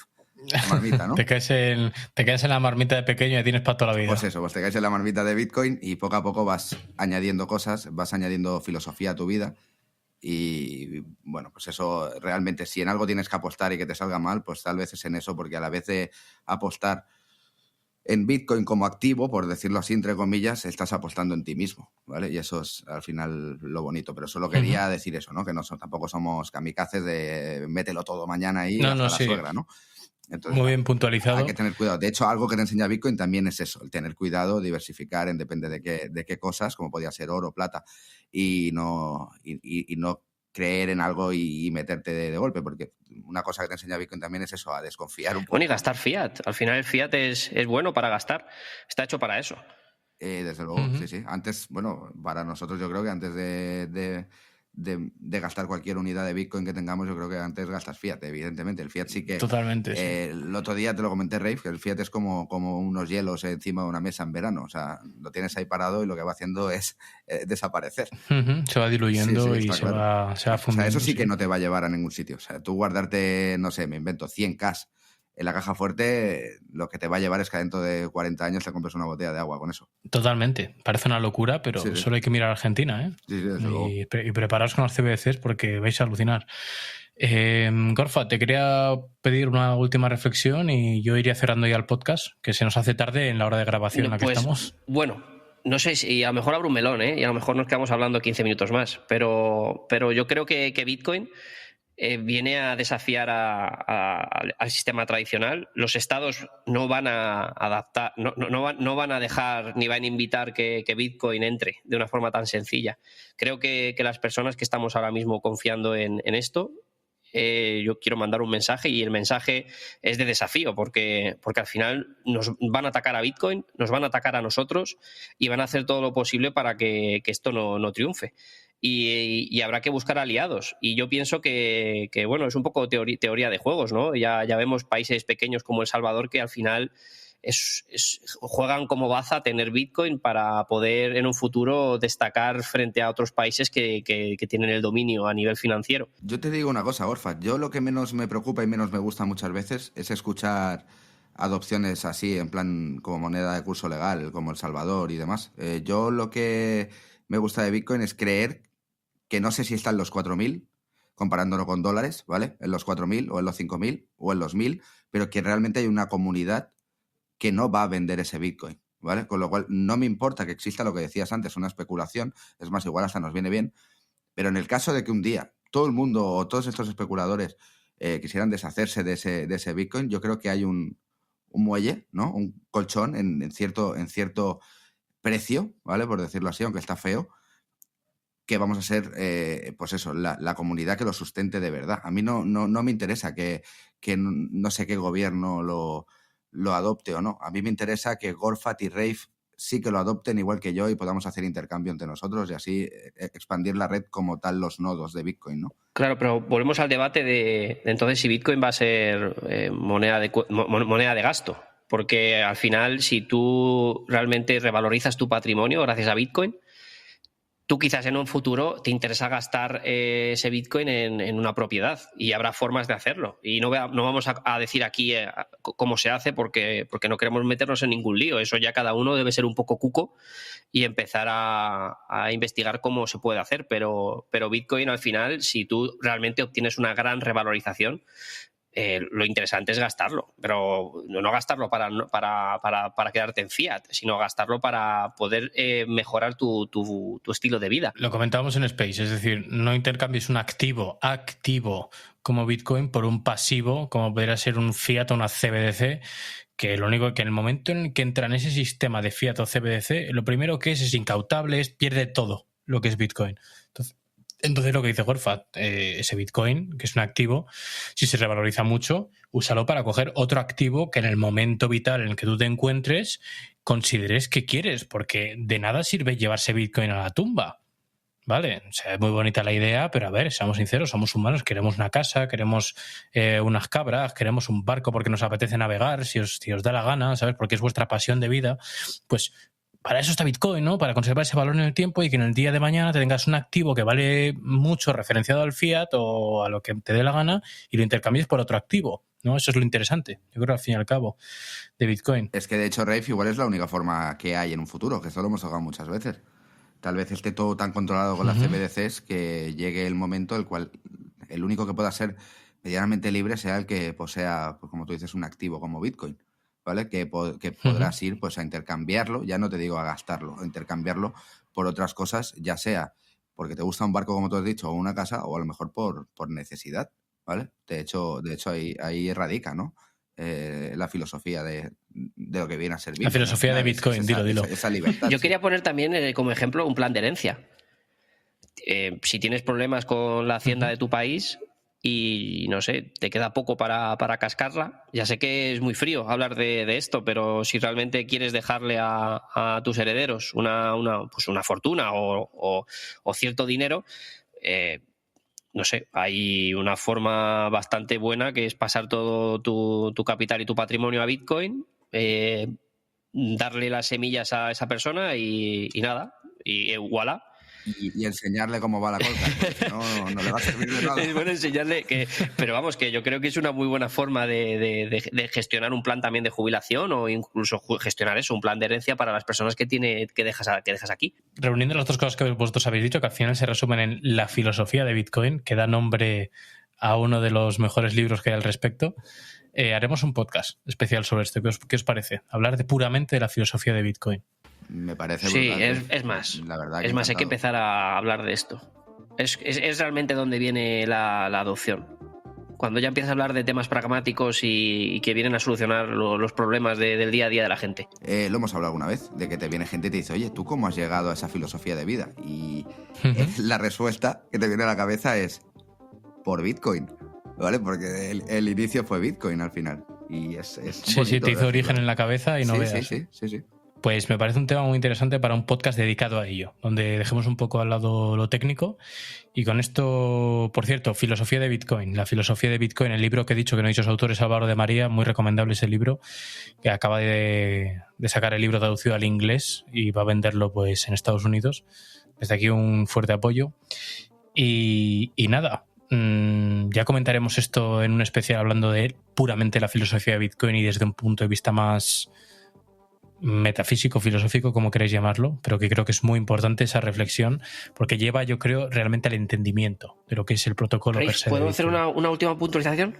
La marmita, ¿no? Te caes en la marmita de pequeño y tienes para toda la vida. Pues eso, pues te caes en la marmita de Bitcoin y poco a poco vas añadiendo cosas, vas añadiendo filosofía a tu vida y, bueno, pues eso realmente, si en algo tienes que apostar y que te salga mal, pues tal vez es en eso, porque a la vez de apostar en Bitcoin como activo, por decirlo así, entre comillas, estás apostando en ti mismo, ¿vale? Y eso es al final lo bonito. Pero solo quería decir eso, ¿no? Que tampoco somos kamikazes de mételo todo mañana y hasta la suegra, ¿no? Entonces, muy bien puntualizado. Hay que tener cuidado. De hecho, algo que te enseña Bitcoin también es eso, el tener cuidado, diversificar en depende de qué cosas, como podía ser oro, plata, y no creer en algo y meterte de golpe, porque una cosa que te enseña Bitcoin también es eso, a desconfiar un poco. Bueno, y gastar fiat. Al final el fiat es bueno para gastar. Está hecho para eso. Desde luego, sí. Antes, bueno, para nosotros yo creo que antes de gastar cualquier unidad de Bitcoin que tengamos, yo creo que antes gastas fiat, evidentemente. El fiat sí que... Totalmente, sí. El otro día te lo comenté, Rafe, que el fiat es como unos hielos encima de una mesa en verano. O sea, lo tienes ahí parado y lo que va haciendo es desaparecer. Se va diluyendo y se va fundiendo. O sea, eso sí que no te va a llevar a ningún sitio. O sea, tú guardarte, no sé, me invento 100K en la caja fuerte, lo que te va a llevar es que dentro de 40 años te compres una botella de agua con eso. Totalmente. Parece una locura, pero solo hay que mirar a Argentina, ¿eh? Sí, desde luego. Y preparaos con los CBDCs porque vais a alucinar. Gorfa, te quería pedir una última reflexión y yo iría cerrando ya el podcast, que se nos hace tarde en la hora de grabación en la que estamos. Bueno, no sé si a lo mejor abro un melón, y a lo mejor nos quedamos hablando 15 minutos más, pero yo creo que Bitcoin viene a desafiar al sistema tradicional. Los estados no van a adaptar, no van a dejar ni van a invitar que Bitcoin entre de una forma tan sencilla. Creo que las personas que estamos ahora mismo confiando en esto, yo quiero mandar un mensaje y el mensaje es de desafío porque al final nos van a atacar a Bitcoin, nos van a atacar a nosotros y van a hacer todo lo posible para que esto no triunfe. Y habrá que buscar aliados. Y yo pienso que bueno, es un poco teoría de juegos, ¿no? Ya vemos países pequeños como El Salvador que al final juegan como baza a tener Bitcoin para poder en un futuro destacar frente a otros países que tienen el dominio a nivel financiero. Yo te digo una cosa, Gorfa. Yo lo que menos me preocupa y menos me gusta muchas veces es escuchar adopciones así, en plan como moneda de curso legal, como El Salvador y demás. Yo lo que me gusta de Bitcoin es creer que no sé si está en los 4.000, comparándolo con dólares, ¿vale? En los 4.000 o en los 5.000 o en los 1.000, pero que realmente hay una comunidad que no va a vender ese Bitcoin, ¿vale? Con lo cual no me importa que exista lo que decías antes, una especulación, es más, igual hasta nos viene bien, pero en el caso de que un día todo el mundo o todos estos especuladores quisieran deshacerse de ese Bitcoin, yo creo que hay un muelle, ¿no? Un colchón en cierto precio, ¿vale? Por decirlo así, aunque está feo, que vamos a ser, pues eso, la comunidad que lo sustente de verdad. A mí no me interesa que no sé qué gobierno lo adopte o no. A mí me interesa que Gorfat y Rafe sí que lo adopten igual que yo y podamos hacer intercambio entre nosotros y así expandir la red como tal, los nodos de Bitcoin, ¿no? Claro, pero volvemos al debate de entonces si Bitcoin va a ser moneda de gasto. Porque al final, si tú realmente revalorizas tu patrimonio gracias a Bitcoin, tú quizás en un futuro te interesa gastar ese Bitcoin en una propiedad y habrá formas de hacerlo. Y no vamos a decir aquí cómo se hace porque no queremos meternos en ningún lío. Eso ya cada uno debe ser un poco cuco y empezar a investigar cómo se puede hacer. Pero Bitcoin al final, si tú realmente obtienes una gran revalorización, lo interesante es gastarlo, pero no gastarlo para quedarte en fiat, sino gastarlo para poder mejorar tu estilo de vida. Lo comentábamos en Space, es decir, no intercambies un activo como Bitcoin por un pasivo, como podría ser un fiat o una CBDC, que lo único que en el momento en el que entra en ese sistema de fiat o CBDC, lo primero que es incautable, pierde todo lo que es Bitcoin. Entonces lo que dice Gorfa, ese Bitcoin, que es un activo, si se revaloriza mucho, úsalo para coger otro activo que en el momento vital en el que tú te encuentres consideres que quieres, porque de nada sirve llevarse Bitcoin a la tumba. Vale, o sea, es muy bonita la idea, pero a ver, seamos sinceros, somos humanos, queremos una casa, queremos unas cabras, queremos un barco porque nos apetece navegar, si os da la gana, ¿sabes? Porque es vuestra pasión de vida, pues para eso está Bitcoin, ¿no? Para conservar ese valor en el tiempo y que en el día de mañana te tengas un activo que vale mucho referenciado al fiat o a lo que te dé la gana y lo intercambies por otro activo, ¿no? Eso es lo interesante, yo creo, al fin y al cabo, de Bitcoin. Es que, de hecho, Rafe, igual es la única forma que hay en un futuro, que esto lo hemos hablado muchas veces. Tal vez esté todo tan controlado con las CBDCs que llegue el momento en el cual el único que pueda ser medianamente libre sea el que posea, pues, como tú dices, un activo como Bitcoin, ¿vale? Que podrás ir pues a intercambiarlo, ya no te digo a gastarlo, a intercambiarlo por otras cosas, ya sea porque te gusta un barco, como tú has dicho, o una casa, o a lo mejor por necesidad, ¿vale? De hecho ahí radica, ¿no? La filosofía de lo que viene a ser Bitcoin. La filosofía de Bitcoin, dilo. Esa libertad. Yo quería poner también como ejemplo un plan de herencia. Si tienes problemas con la hacienda de tu país y, no sé, te queda poco para cascarla, ya sé que es muy frío hablar de esto, pero si realmente quieres dejarle a tus herederos una fortuna o cierto dinero, no sé, hay una forma bastante buena que es pasar todo tu capital y tu patrimonio a Bitcoin, darle las semillas a esa persona y nada, y voilà. Y enseñarle cómo va la cosa, no le va a servir de nada. Es bueno enseñarle pero vamos, que yo creo que es una muy buena forma de gestionar un plan también de jubilación o incluso gestionar eso, un plan de herencia para las personas que dejas aquí. Reuniendo las dos cosas que vosotros habéis dicho, que al final se resumen en la filosofía de Bitcoin, que da nombre a uno de los mejores libros que hay al respecto, haremos un podcast especial sobre esto. ¿Qué os parece? Hablar puramente de la filosofía de Bitcoin. Me parece brutal. Sí, es más. La verdad es más, hay que empezar a hablar de esto. Es realmente donde viene la adopción. Cuando ya empiezas a hablar de temas pragmáticos y que vienen a solucionar los problemas del día a día de la gente. Lo hemos hablado alguna vez, de que te viene gente y te dice, oye, ¿tú cómo has llegado a esa filosofía de vida? Y la respuesta que te viene a la cabeza es por Bitcoin, ¿vale? Porque el inicio fue Bitcoin al final. Y es sí, te hizo origen en la cabeza y no veas. Sí. Pues me parece un tema muy interesante para un podcast dedicado a ello, donde dejemos un poco al lado lo técnico. Y con esto, por cierto, filosofía de Bitcoin. La filosofía de Bitcoin, el libro que he dicho que no he dicho su autor es Álvaro de María, muy recomendable ese libro, que acaba de sacar el libro traducido al inglés y va a venderlo pues en Estados Unidos. Desde aquí un fuerte apoyo. Y nada, ya comentaremos esto en un especial hablando de puramente la filosofía de Bitcoin y desde un punto de vista más metafísico, filosófico, como queréis llamarlo, pero que creo que es muy importante esa reflexión porque lleva, yo creo, realmente al entendimiento de lo que es el protocolo per se. ¿Puedo hacer una última puntualización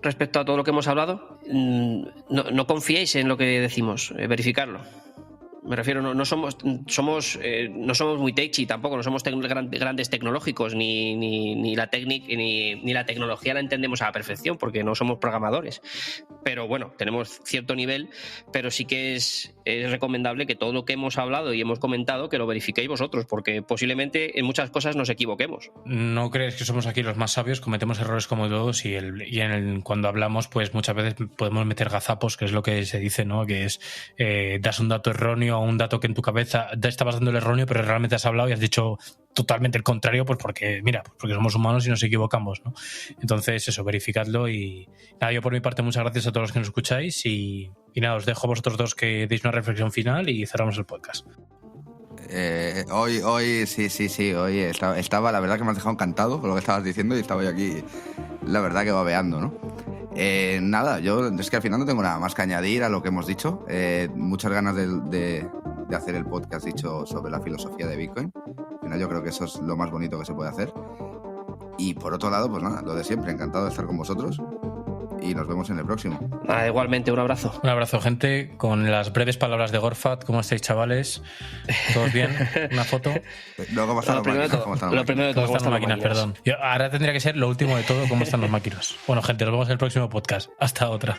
respecto a todo lo que hemos hablado? No confiéis en lo que decimos, verificarlo. Me refiero, no somos muy techy tampoco, no somos grandes tecnológicos, ni la técnica ni la tecnología la entendemos a la perfección porque no somos programadores. Pero bueno, tenemos cierto nivel, pero sí que es recomendable que todo lo que hemos hablado y hemos comentado que lo verifiquéis vosotros, porque posiblemente en muchas cosas nos equivoquemos. No crees que somos aquí los más sabios, cometemos errores como todos cuando hablamos pues muchas veces podemos meter gazapos, que es lo que se dice, ¿no? Que es das un dato erróneo a un dato que en tu cabeza estabas dando el erróneo, pero realmente has hablado y has dicho totalmente el contrario, pues porque somos humanos y nos equivocamos, ¿no? Entonces eso, verificadlo y nada, yo por mi parte muchas gracias a todos los que nos escucháis y nada, os dejo a vosotros dos que deis una reflexión final y cerramos el podcast. Hoy sí. Hoy estaba, la verdad que me has dejado encantado con lo que estabas diciendo y estaba yo aquí, la verdad que babeando, ¿no? Nada, yo es que al final no tengo nada más que añadir a lo que hemos dicho. Muchas ganas de hacer el podcast dicho sobre la filosofía de Bitcoin. Al final yo creo que eso es lo más bonito que se puede hacer. Y por otro lado, pues nada, lo de siempre, encantado de estar con vosotros. Y nos vemos en el próximo. Igualmente, un abrazo. Un abrazo, gente, con las breves palabras de Gorfat. ¿Cómo estáis, chavales? ¿Todos bien? ¿Una foto? No, ¿cómo están las máquinas? Lo primero de todo, ¿Cómo están las máquinas? Perdón. Ahora tendría que ser lo último de todo, ¿cómo están las máquinas? Bueno, gente, nos vemos en el próximo podcast. Hasta otra.